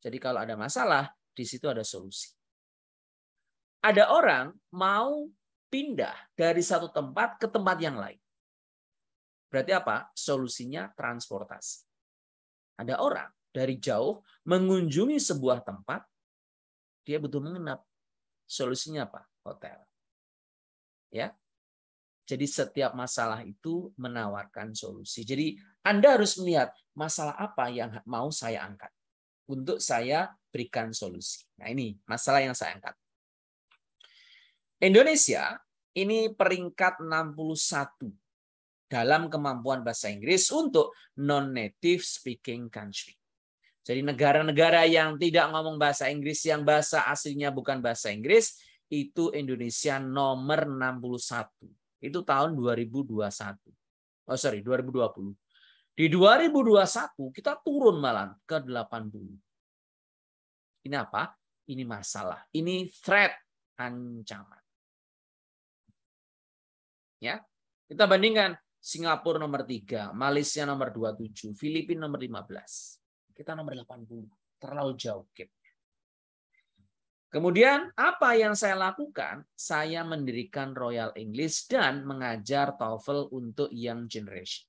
Jadi kalau ada masalah, di situ ada solusi. Ada orang mau pindah dari satu tempat ke tempat yang lain. Berarti apa? Solusinya transportasi. Ada orang dari jauh mengunjungi sebuah tempat, dia butuh menginap. Solusinya apa? Hotel. Ya. Jadi setiap masalah itu menawarkan solusi. Jadi Anda harus melihat masalah apa yang mau saya angkat untuk saya berikan solusi. Nah, ini masalah yang saya angkat. Indonesia ini peringkat 61 dalam kemampuan bahasa Inggris untuk non-native speaking country. Jadi negara-negara yang tidak ngomong bahasa Inggris, yang bahasa aslinya bukan bahasa Inggris, itu Indonesia nomor 61. Itu tahun 2021. 2020. Di 2021 kita turun malah ke 80. Ini apa? Ini masalah. Ini threat, ancaman. Ya. Kita bandingkan Singapura nomor 3, Malaysia nomor 27, Filipina nomor 15. Kita nomor 80. Terlalu jauh gap. Kemudian apa yang saya lakukan? Saya mendirikan Royal English dan mengajar TOEFL untuk young generation.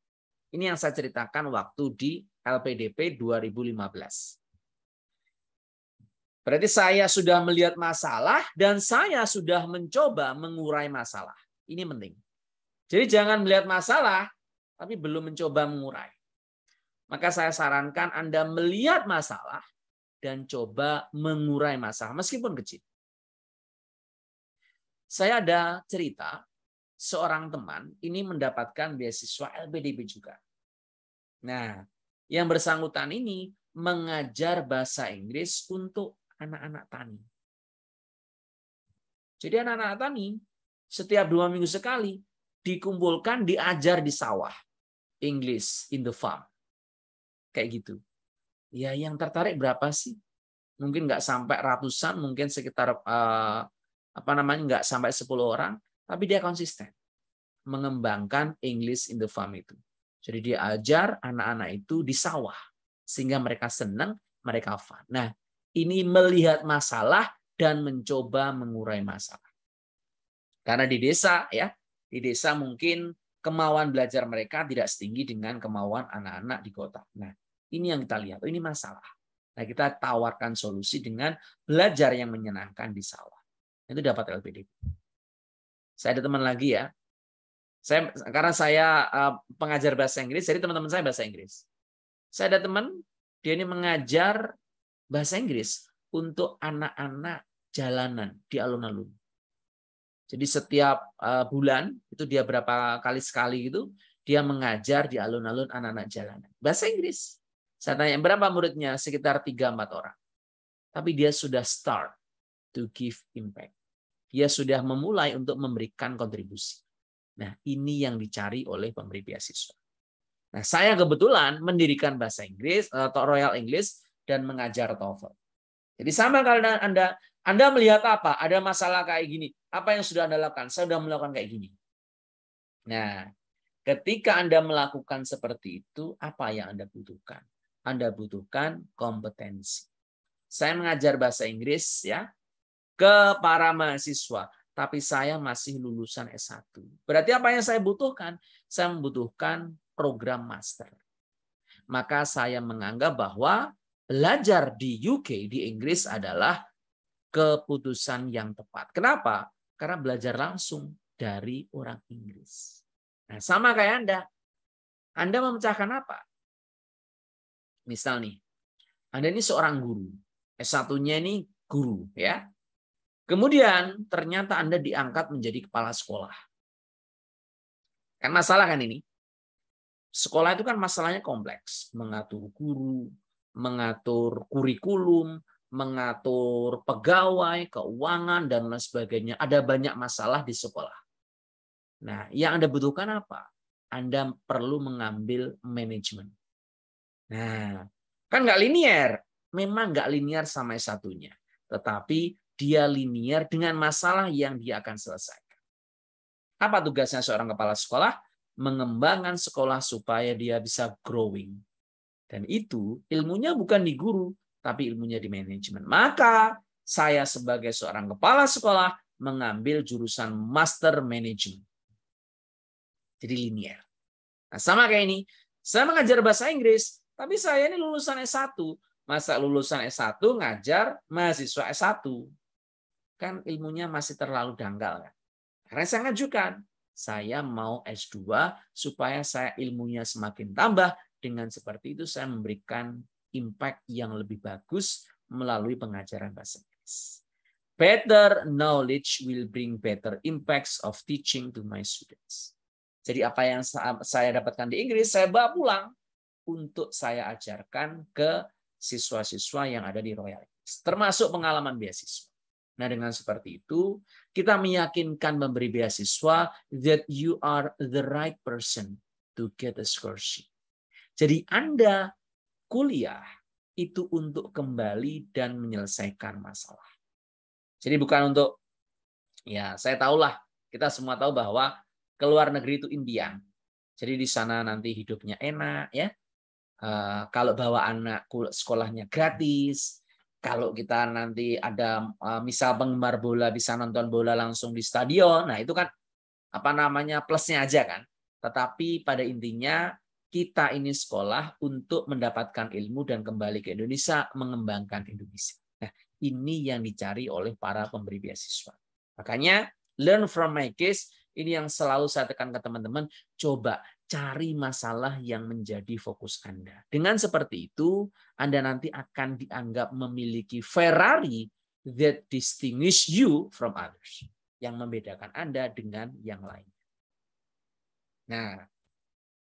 Ini yang saya ceritakan waktu di LPDP 2015. Berarti saya sudah melihat masalah dan saya sudah mencoba mengurai masalah. Ini penting. Jadi jangan melihat masalah tapi belum mencoba mengurai. Maka saya sarankan Anda melihat masalah dan coba mengurai masalah, meskipun kecil. Saya ada cerita, seorang teman ini mendapatkan beasiswa LPDP juga. Nah, yang bersangkutan ini mengajar bahasa Inggris untuk anak-anak tani. Jadi anak-anak tani setiap 2 minggu sekali dikumpulkan, diajar di sawah. English in the farm. Kayak gitu. Ya, yang tertarik berapa sih? Mungkin nggak sampai ratusan, mungkin sekitar nggak sampai 10 orang, tapi dia konsisten mengembangkan English in the farm itu. Jadi dia ajar anak-anak itu di sawah sehingga mereka senang, mereka fun. Nah, ini melihat masalah dan mencoba mengurai masalah. Karena di desa mungkin kemauan belajar mereka tidak setinggi dengan kemauan anak-anak di kota. Nah, ini yang kita lihat, ini masalah. Nah, kita tawarkan solusi dengan belajar yang menyenangkan di sawah. Itu dapat LPDP. Saya ada teman lagi ya. Karena saya pengajar bahasa Inggris, jadi teman-teman saya bahasa Inggris. Saya ada teman, dia ini mengajar bahasa Inggris untuk anak-anak jalanan di alun-alun. Jadi setiap bulan, itu dia berapa kali sekali gitu, dia mengajar di alun-alun anak-anak jalanan. Bahasa Inggris. Saya tanya, berapa muridnya? Sekitar 3-4 orang. Tapi dia sudah start to give impact. Dia sudah memulai untuk memberikan kontribusi. Nah, ini yang dicari oleh pemberi beasiswa. Nah, saya kebetulan mendirikan bahasa Inggris atau Royal English dan mengajar TOEFL. Jadi sama kalau Anda melihat apa? Ada masalah kayak gini. Apa yang sudah Anda lakukan? Saya sudah melakukan kayak gini. Nah, ketika Anda melakukan seperti itu, apa yang Anda butuhkan? Anda butuhkan kompetensi. Saya mengajar bahasa Inggris ya ke para mahasiswa, tapi saya masih lulusan S1. Berarti apa yang saya butuhkan? Saya membutuhkan program master. Maka saya menganggap bahwa belajar di UK, di Inggris adalah keputusan yang tepat. Kenapa? Karena belajar langsung dari orang Inggris. Nah, sama kayak Anda. Anda memecahkan apa? Misal nih, Anda ini seorang guru. S1-nya ini guru, ya. Kemudian ternyata Anda diangkat menjadi kepala sekolah. Kan masalah kan ini? Sekolah itu kan masalahnya kompleks. Mengatur guru, mengatur kurikulum, mengatur pegawai, keuangan, dan lain sebagainya. Ada banyak masalah di sekolah. Nah, yang Anda butuhkan apa? Anda perlu mengambil manajemen. Nah, kan nggak linear. Memang nggak linear sama S1-nya. Tetapi dia linear dengan masalah yang dia akan selesaikan. Apa tugasnya seorang kepala sekolah? Mengembangkan sekolah supaya dia bisa growing. Dan itu ilmunya bukan di guru, tapi ilmunya di manajemen. Maka saya sebagai seorang kepala sekolah mengambil jurusan Master Management. Jadi linear. Nah, sama kayak ini. Saya mengajar bahasa Inggris, tapi saya ini lulusan S1. Masa lulusan S1 ngajar mahasiswa S1? Kan ilmunya masih terlalu dangkal. Kan? Karena saya ngajukan, saya mau S2 supaya saya ilmunya semakin tambah. Dengan seperti itu saya memberikan impact yang lebih bagus melalui pengajaran bahasa Inggris. Better knowledge will bring better impacts of teaching to my students. Jadi apa yang saya dapatkan di Inggris, saya bawa pulang untuk saya ajarkan ke siswa-siswa yang ada di Royal English, termasuk pengalaman beasiswa. Nah, dengan seperti itu, kita meyakinkan memberi beasiswa that you are the right person to get a scholarship. Jadi Anda kuliah itu untuk kembali dan menyelesaikan masalah. Jadi bukan untuk, ya saya tahulah, kita semua tahu bahwa ke luar negeri itu impian. Jadi di sana nanti hidupnya enak, ya. Kalau bawa anak sekolahnya gratis, kalau kita nanti ada misal penggemar bola bisa nonton bola langsung di stadion, nah itu kan apa namanya plusnya aja kan. Tetapi pada intinya kita ini sekolah untuk mendapatkan ilmu dan kembali ke Indonesia mengembangkan Indonesia. Nah, ini yang dicari oleh para pemberi beasiswa. Makanya learn from my case, ini yang selalu saya tekan ke teman-teman, coba cari masalah yang menjadi fokus Anda. Dengan seperti itu, Anda nanti akan dianggap memiliki Ferrari that distinguish you from others. Yang membedakan Anda dengan yang lain. Nah,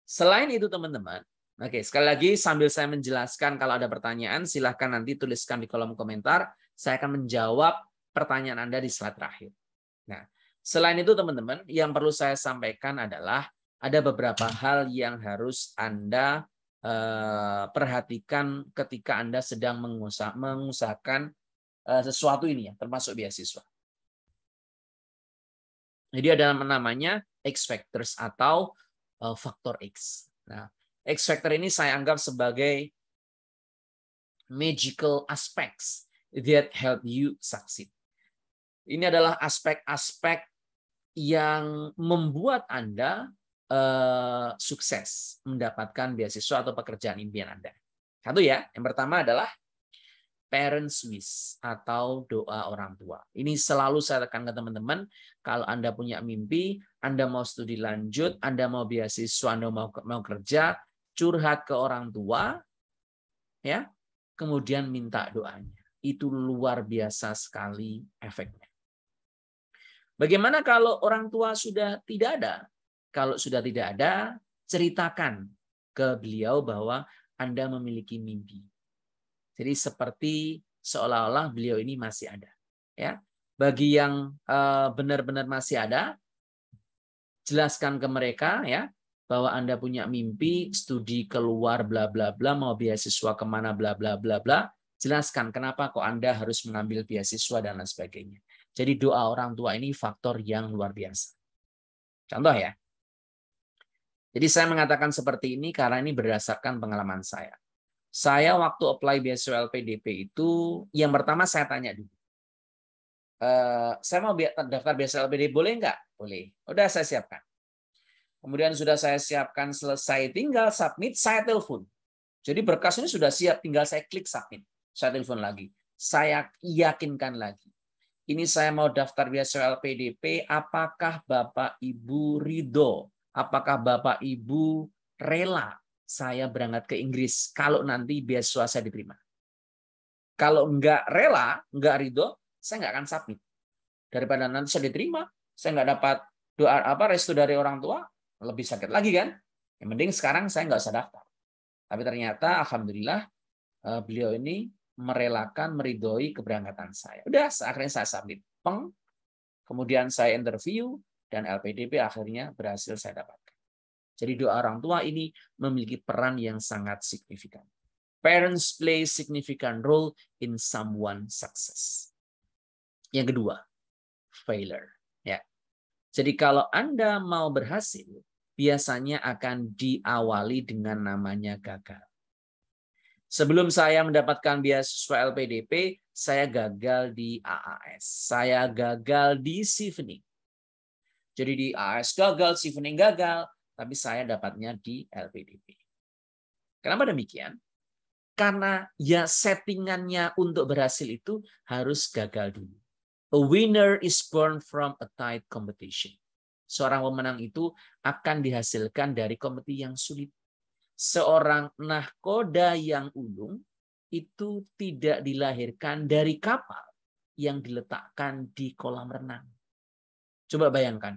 selain itu teman-teman, oke, sekali lagi sambil saya menjelaskan, kalau ada pertanyaan, silahkan nanti tuliskan di kolom komentar. Saya akan menjawab pertanyaan Anda di slide terakhir. Nah, selain itu teman-teman, yang perlu saya sampaikan adalah ada beberapa hal yang harus Anda perhatikan ketika Anda sedang mengusahakan sesuatu ini, ya, termasuk beasiswa. Jadi ada namanya X factors atau faktor X. Nah, X factor ini saya anggap sebagai magical aspects that help you succeed. Ini adalah aspek-aspek yang membuat Anda sukses mendapatkan beasiswa atau pekerjaan impian Anda. Satu ya, yang pertama adalah parents wish atau doa orang tua. Ini selalu saya tekan ke teman-teman, kalau Anda punya mimpi, Anda mau studi lanjut, Anda mau beasiswa, Anda mau kerja, curhat ke orang tua, ya, kemudian minta doanya. Itu luar biasa sekali efeknya. Bagaimana kalau orang tua sudah tidak ada? Kalau sudah tidak ada, ceritakan ke beliau bahwa Anda memiliki mimpi. Jadi seperti seolah-olah beliau ini masih ada. Ya, bagi yang benar-benar masih ada, jelaskan ke mereka ya bahwa Anda punya mimpi studi keluar bla bla bla, mau beasiswa kemana bla bla bla bla. Jelaskan kenapa kok Anda harus mengambil beasiswa dan lain sebagainya. Jadi doa orang tua ini faktor yang luar biasa. Contoh ya. Jadi saya mengatakan seperti ini karena ini berdasarkan pengalaman saya. Saya waktu apply beasiswa LPDP itu, yang pertama saya tanya dulu. Saya mau daftar beasiswa LPDP, boleh nggak? Boleh. Udah saya siapkan. Kemudian sudah saya siapkan selesai, tinggal submit, saya telepon. Jadi berkas ini sudah siap, tinggal saya klik submit. Saya telepon lagi. Saya yakinkan lagi. Ini saya mau daftar beasiswa LPDP, apakah Bapak Ibu ridho? Apakah Bapak Ibu rela saya berangkat ke Inggris kalau nanti beasiswa saya diterima? Kalau enggak rela, enggak ridho, saya enggak akan submit. Daripada nanti saya diterima, saya enggak dapat doa restu dari orang tua, lebih sakit lagi kan? Yang penting sekarang saya enggak usah daftar. Tapi ternyata alhamdulillah beliau ini merelakan, meridhoi keberangkatan saya. Udah, akhirnya saya submit. Kemudian saya interview, dan LPDP akhirnya berhasil saya dapatkan. Jadi doa orang tua ini memiliki peran yang sangat signifikan. Parents play significant role in someone's success. Yang kedua, failure. Ya. Jadi kalau Anda mau berhasil, biasanya akan diawali dengan namanya gagal. Sebelum saya mendapatkan beasiswa LPDP, saya gagal di AAS. Saya gagal di Chevening. Jadi di AAS gagal, Chevening gagal, tapi saya dapatnya di LPDP. Kenapa demikian? Karena ya settingannya untuk berhasil itu harus gagal dulu. A winner is born from a tight competition. Seorang pemenang itu akan dihasilkan dari kompetisi yang sulit. Seorang nahkoda yang ulung itu tidak dilahirkan dari kapal yang diletakkan di kolam renang. Coba bayangkan,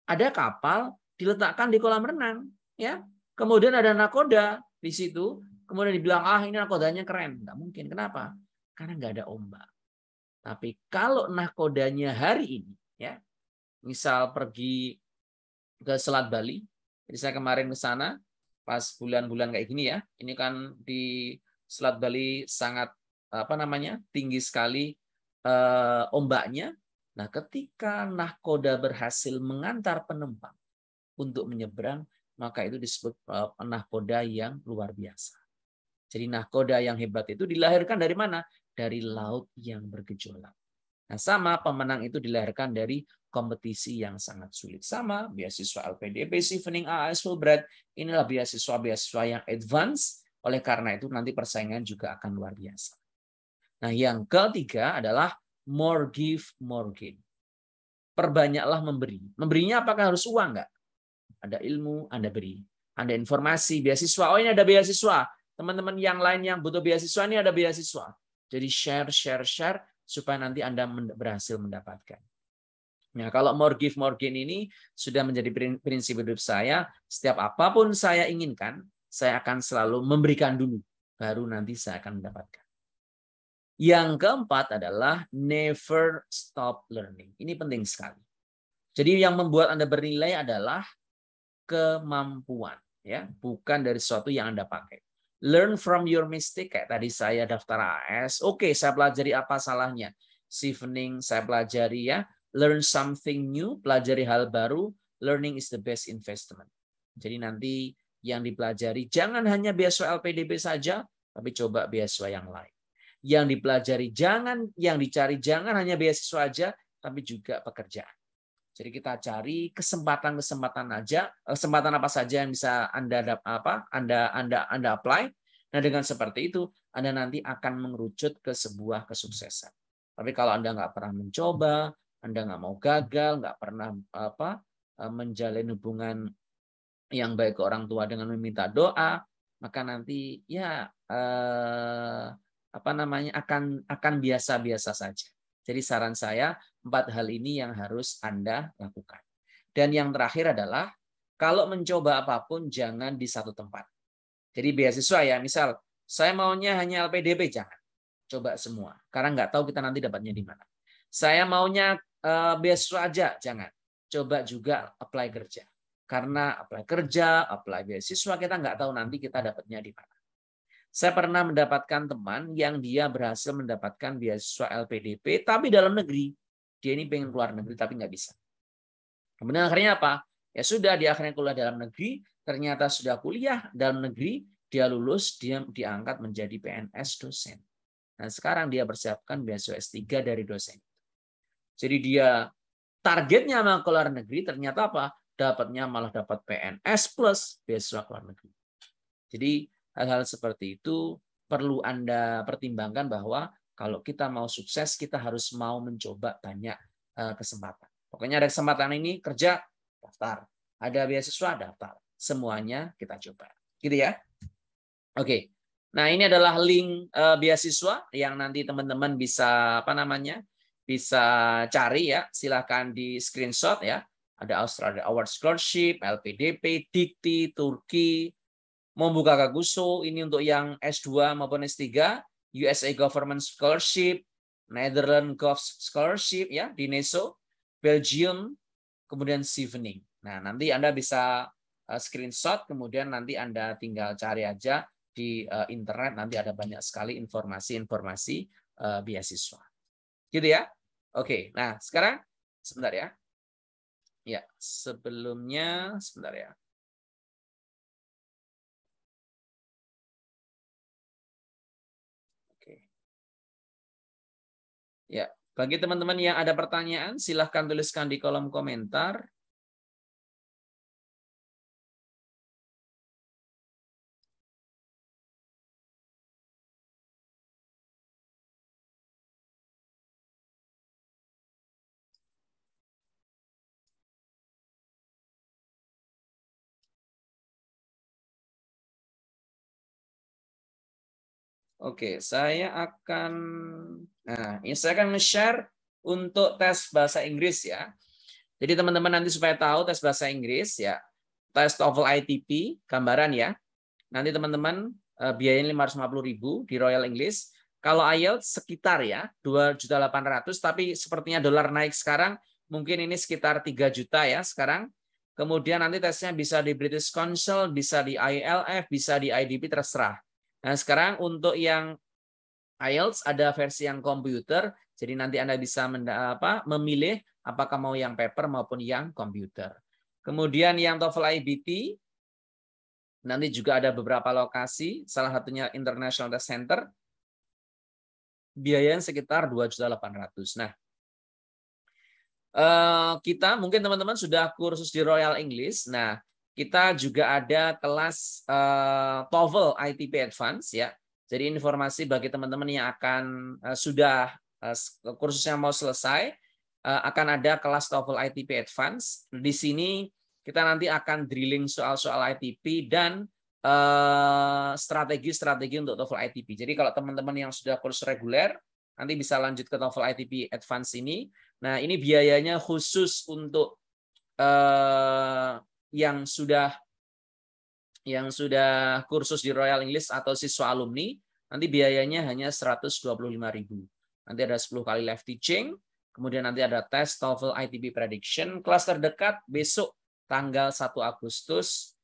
ada kapal diletakkan di kolam renang, ya. Kemudian ada nahkoda di situ, kemudian dibilang ini nahkodanya keren. Nggak mungkin. Kenapa? Karena nggak ada ombak. Tapi kalau nahkodanya hari ini, ya, misal pergi ke Selat Bali, jadi saya kemarin ke sana pas bulan-bulan kayak gini ya. Ini kan di Selat Bali sangat tinggi sekali ombaknya. Nah, ketika nahkoda berhasil mengantar penumpang untuk menyeberang, maka itu disebut nahkoda yang luar biasa. Jadi nahkoda yang hebat itu dilahirkan dari mana? Dari laut yang bergejolak. Nah, sama pemenang itu dilahirkan dari kompetisi yang sangat sulit. Sama beasiswa LPDP, Chevening, AS Fulbright, inilah beasiswa-beasiswa yang advance, oleh karena itu nanti persaingan juga akan luar biasa. Nah, yang ketiga adalah more give, more gain. Perbanyaklah memberi. Memberinya apakah harus uang? Enggak. Ada ilmu, Anda beri. Ada informasi, beasiswa. Oh, ini ada beasiswa. Teman-teman yang lain yang butuh beasiswa, ini ada beasiswa. Jadi share, supaya nanti Anda berhasil mendapatkan. Nah, kalau more give, more gain ini sudah menjadi prinsip hidup saya. Setiap apapun saya inginkan, saya akan selalu memberikan dulu. Baru nanti saya akan mendapatkan. Yang keempat adalah never stop learning. Ini penting sekali. Jadi yang membuat Anda bernilai adalah kemampuan, ya, bukan dari sesuatu yang Anda pakai. Learn from your mistake, kayak tadi saya daftar AS. Oke, saya pelajari apa salahnya. Chevening saya pelajari ya. Learn something new, pelajari hal baru. Learning is the best investment. Jadi nanti yang dipelajari jangan hanya beasiswa LPDP saja, tapi coba beasiswa yang lain. Yang dipelajari yang dicari jangan hanya beasiswa aja, tapi juga pekerjaan. Jadi kita cari kesempatan apa saja yang bisa Anda apply. Nah, dengan seperti itu Anda nanti akan mengerucut ke sebuah kesuksesan. Tapi kalau Anda nggak pernah mencoba, Anda nggak mau gagal, nggak pernah menjalin hubungan yang baik ke orang tua dengan meminta doa, maka nanti ya akan biasa-biasa saja. Jadi saran saya 4 hal ini yang harus Anda lakukan. Dan yang terakhir adalah kalau mencoba apapun jangan di satu tempat. Jadi beasiswa ya, misal saya maunya hanya LPDP, jangan. Coba semua. Karena nggak tahu kita nanti dapatnya di mana. Saya maunya beasiswa aja, jangan. Coba juga apply kerja. Karena apply kerja, apply beasiswa, kita nggak tahu nanti kita dapatnya di mana. Saya pernah mendapatkan teman yang dia berhasil mendapatkan beasiswa LPDP, tapi dalam negeri. Dia ini pengen keluar negeri, tapi nggak bisa. Kemudian akhirnya apa? Ya sudah, dia akhirnya kuliah dalam negeri, ternyata sudah kuliah dalam negeri, dia lulus, dia diangkat menjadi PNS dosen. Nah, sekarang dia persiapkan beasiswa S3 dari dosen. Jadi dia targetnya mau keluar negeri, ternyata apa? Dapatnya malah dapat PNS plus beasiswa keluar negeri. Jadi hal-hal seperti itu perlu Anda pertimbangkan bahwa kalau kita mau sukses, kita harus mau mencoba banyak kesempatan. Pokoknya ada kesempatan ini, kerja, daftar. Ada beasiswa, daftar. Semuanya kita coba. Gitu ya. Oke. Nah, ini adalah link beasiswa yang nanti teman-teman bisa bisa cari ya. Silakan di screenshot ya. Ada Australia Award Scholarship, LPDP, Dikti, Turki, Membuka Kaguso, ini untuk yang S2 maupun S3, USA Government Scholarship, Netherlands Gov Scholarship ya di NESO, Belgium, kemudian Chevening. Nah, nanti Anda bisa screenshot, kemudian nanti Anda tinggal cari aja di internet, nanti ada banyak sekali informasi-informasi beasiswa. Gitu ya. Oke, nah sekarang sebentar ya. Ya, sebelumnya sebentar ya. Ya, bagi teman-teman yang ada pertanyaan, silahkan tuliskan di kolom komentar. Oke, saya akan nge-share untuk tes bahasa Inggris ya. Jadi teman-teman nanti supaya tahu tes bahasa Inggris ya, tes TOEFL ITP gambaran ya. Nanti teman-teman biayanya 550.000 di Royal English. Kalau IELTS sekitar ya 2.800.000, tapi sepertinya dolar naik sekarang, mungkin ini sekitar 3 juta ya sekarang. Kemudian nanti tesnya bisa di British Council, bisa di IELF, bisa di IDP, terserah. Nah, sekarang untuk yang IELTS ada versi yang komputer, jadi nanti Anda bisa memilih apakah mau yang paper maupun yang komputer. Kemudian yang TOEFL IBT, nanti juga ada beberapa lokasi, salah satunya International Test Center, biayanya sekitar 2.800.000. Nah, kita mungkin teman-teman sudah kursus di Royal English. Nah, kita juga ada kelas TOEFL ITP Advance ya. Jadi informasi bagi teman-teman yang akan sudah kursusnya mau selesai, akan ada kelas TOEFL ITP Advance. Di sini kita nanti akan drilling soal-soal ITP dan strategi-strategi untuk TOEFL ITP. Jadi kalau teman-teman yang sudah kursus reguler, nanti bisa lanjut ke TOEFL ITP Advance ini. Nah, ini biayanya khusus untuk yang sudah kursus di Royal English atau siswa alumni, nanti biayanya hanya 125.000. Nanti ada 10 kali live teaching, kemudian nanti ada tes TOEFL ITP Prediction. Kelas terdekat besok tanggal 1 Agustus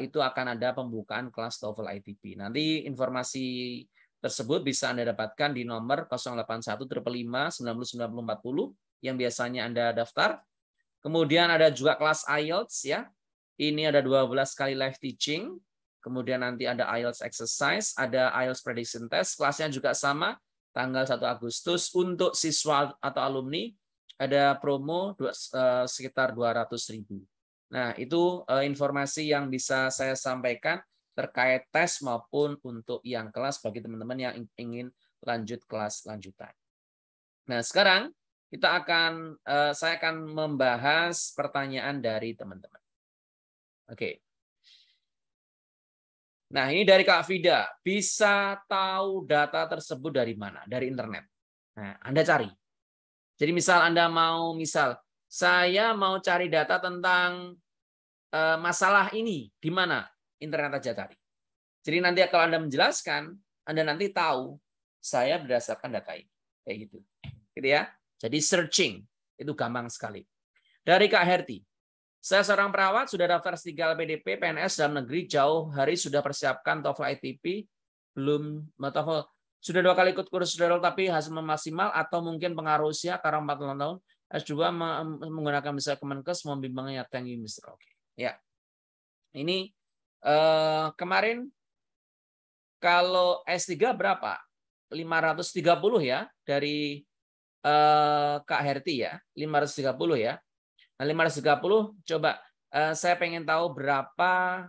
itu akan ada pembukaan kelas TOEFL ITP. Nanti informasi tersebut bisa Anda dapatkan di nomor 081 555 90 90 40 yang biasanya Anda daftar. Kemudian ada juga kelas IELTS ya. Ini ada 12 kali live teaching. Kemudian nanti ada IELTS exercise, ada IELTS prediction test. Kelasnya juga sama, tanggal 1 Agustus. Untuk siswa atau alumni ada promo sekitar 200.000. Nah, itu informasi yang bisa saya sampaikan terkait tes maupun untuk yang kelas bagi teman-teman yang ingin lanjut kelas lanjutan. Nah, sekarang saya akan membahas pertanyaan dari teman-teman. Oke. Nah, ini dari Kak Vida. Bisa tahu data tersebut dari mana? Dari internet. Nah, Anda cari. Jadi saya mau cari data tentang masalah ini di mana? Internet aja cari. Jadi nanti kalau Anda menjelaskan, Anda nanti tahu saya berdasarkan data ini. Kayak gitu. Gitu ya. Jadi searching itu gampang sekali. Dari Kak Herti. Saya seorang perawat, sudah daftar S3 LPDP, PNS dalam negeri, jauh hari sudah persiapkan TOEFL ITP, belum TOEFL. Sudah 2 kali ikut kursus darurat tapi hasil maksimal atau mungkin pengaruh usia karena 4 tahun. S2 menggunakan misalnya Kemenkes, membimbingnya. Thank you, Mr. Oke. Ya. Ini kemarin kalau S3 berapa? 530 ya dari Kak Herti ya, 530 ya. Nah, 530 coba saya pengen tahu berapa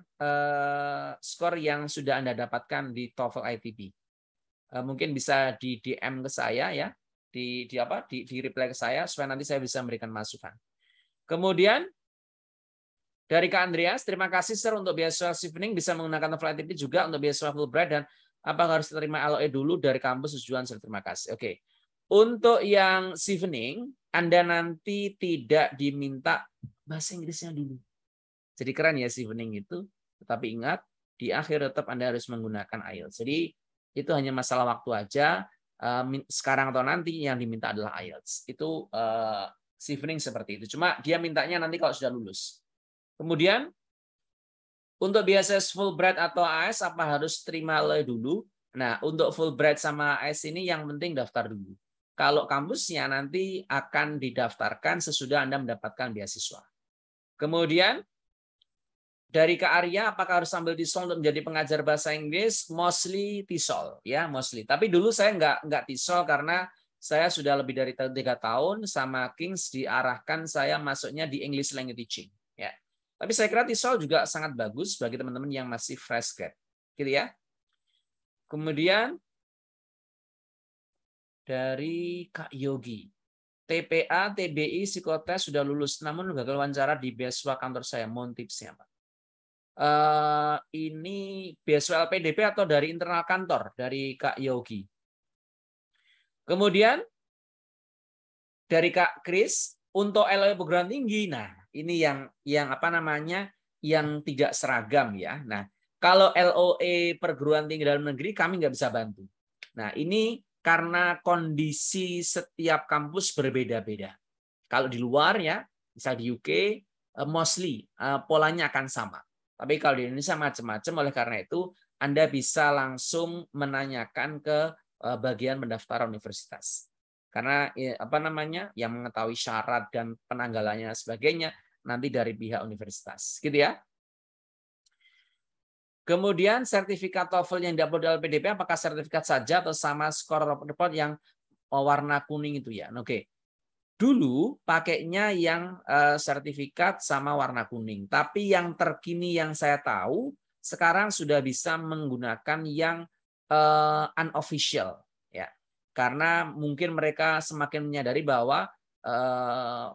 skor yang sudah Anda dapatkan di TOEFL ITP. Mungkin bisa di DM ke saya ya, di reply ke saya supaya nanti saya bisa memberikan masukan. Kemudian dari Kak Andreas, terima kasih Sir untuk beasiswa Chevening bisa menggunakan TOEFL ITP juga untuk beasiswa Fulbright dan apa harus diterima LOE dulu dari kampus tujuan Sir. Terima kasih. Oke. Untuk yang Chevening, Anda nanti tidak diminta bahasa Inggrisnya dulu. Jadi keren ya Chevening itu. Tetapi ingat, di akhir tetap Anda harus menggunakan IELTS. Jadi itu hanya masalah waktu aja. Sekarang atau nanti yang diminta adalah IELTS. Itu Chevening seperti itu. Cuma dia mintanya nanti kalau sudah lulus. Kemudian untuk beasiswa Fulbright atau AS apa harus terima LOE dulu? Nah, untuk Fulbright sama AS ini yang penting daftar dulu. Kalau kampusnya nanti akan didaftarkan sesudah Anda mendapatkan beasiswa. Kemudian dari Kak Arya, apakah harus sambil TESOL untuk menjadi pengajar bahasa Inggris? Mostly TESOL, ya mostly. Tapi dulu saya nggak TESOL karena saya sudah lebih dari 3 tahun sama Kings diarahkan saya masuknya di English Language Teaching. Ya. Tapi saya kira TESOL juga sangat bagus bagi teman-teman yang masih fresh grad, gitu ya. Kemudian dari Kak Yogi. TPA, TBI, psikotes sudah lulus, namun gagal wawancara di beasiswa kantor saya. Mohon tipsnya, Pak. ini beasiswa LPDP atau dari internal kantor dari Kak Yogi. Kemudian dari Kak Kris untuk LOE perguruan tinggi. Nah, ini yang apa namanya? Yang tidak seragam ya. Nah, kalau LOE perguruan tinggi dalam negeri kami nggak bisa bantu. Nah, ini karena kondisi setiap kampus berbeda-beda. Kalau di luar ya, misal di UK, mostly polanya akan sama. Tapi kalau di Indonesia macam-macam, oleh karena itu Anda bisa langsung menanyakan ke bagian pendaftaran universitas. Karena apa namanya, yang mengetahui syarat dan penanggalannya sebagainya nanti dari pihak universitas, gitu ya. Kemudian sertifikat TOEFL yang diupload dalam LPDP apakah sertifikat saja atau sama skor report yang warna kuning itu ya? Oke. Dulu pakainya yang sertifikat sama warna kuning, tapi yang terkini yang saya tahu sekarang sudah bisa menggunakan yang unofficial ya. Karena mungkin mereka semakin menyadari bahwa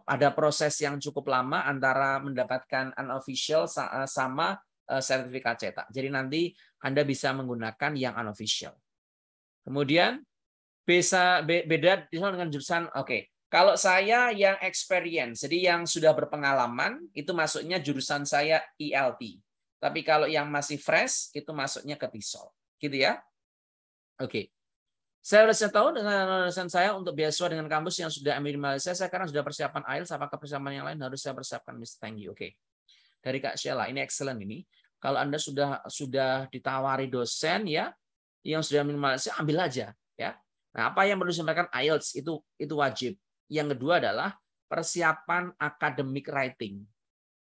ada proses yang cukup lama antara mendapatkan unofficial sama sertifikat cetak. Jadi nanti Anda bisa menggunakan yang unofficial. Kemudian beda dengan jurusan. Oke. Kalau saya yang experience, jadi yang sudah berpengalaman, itu masuknya jurusan saya ILT. Tapi kalau yang masih fresh, itu masuknya ke TESOL. Gitu ya. Oke. Saya sudah tahu dengan lulusan saya untuk beasiswa dengan kampus yang sudah ambil di Malaysia, saya sekarang sudah persiapan IELTS, apakah persiapan yang lain harus saya persiapkan, Mr. Thank you. Oke. Dari Kak Sheila, ini excellent ini. Kalau Anda sudah ditawari dosen ya, yang sudah ambil di Malaysia, ambil aja ya. Nah, apa yang perlu disampaikan IELTS itu wajib. Yang kedua adalah persiapan academic writing.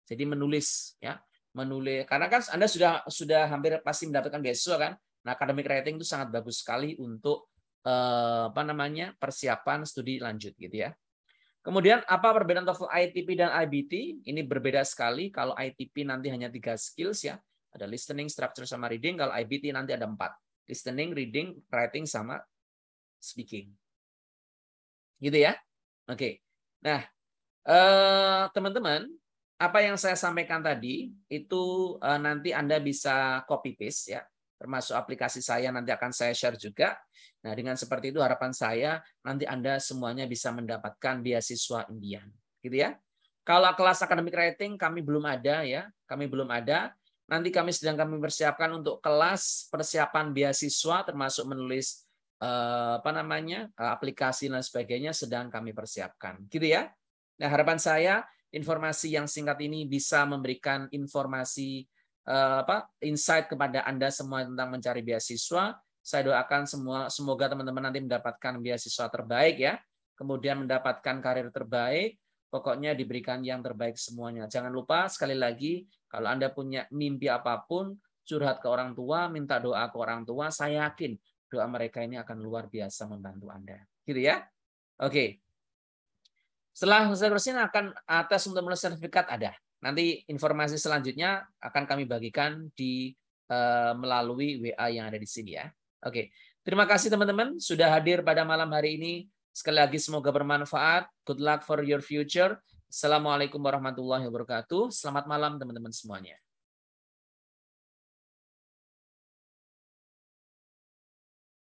Jadi menulis ya, menulis karena kan Anda sudah hampir pasti mendapatkan beasiswa kan. Nah, academic writing itu sangat bagus sekali untuk apa namanya? Persiapan studi lanjut gitu ya. Kemudian apa perbedaan TOEFL ITP dan IBT? Ini berbeda sekali. Kalau ITP nanti hanya 3 skills ya. Ada listening, structure sama reading. Kalau IBT nanti ada 4. Listening, reading, writing sama speaking. Gitu ya. Oke. Nah, teman-teman, apa yang saya sampaikan tadi itu nanti Anda bisa copy paste ya, termasuk aplikasi saya nanti akan saya share juga. Nah, dengan seperti itu harapan saya nanti Anda semuanya bisa mendapatkan beasiswa impian, gitu ya. Kalau kelas academic writing kami belum ada ya, kami belum ada. Nanti kami persiapkan untuk kelas persiapan beasiswa termasuk menulis apa namanya aplikasi dan sebagainya sedang kami persiapkan, gitu ya. Nah, harapan saya informasi yang singkat ini bisa memberikan informasi insight kepada Anda semua tentang mencari beasiswa. Saya doakan semoga teman-teman nanti mendapatkan beasiswa terbaik ya, kemudian mendapatkan karir terbaik, pokoknya diberikan yang terbaik semuanya. Jangan lupa sekali lagi kalau Anda punya mimpi apapun, curhat ke orang tua, minta doa ke orang tua, saya yakin doa mereka ini akan luar biasa membantu Anda. Gitu ya. Oke. Setelah selesai akan tes untuk menulis sertifikat ada. Nanti informasi selanjutnya akan kami bagikan di melalui WA yang ada di sini ya. Oke. Terima kasih teman-teman sudah hadir pada malam hari ini. Sekali lagi semoga bermanfaat. Good luck for your future. Assalamualaikum warahmatullahi wabarakatuh. Selamat malam teman-teman semuanya.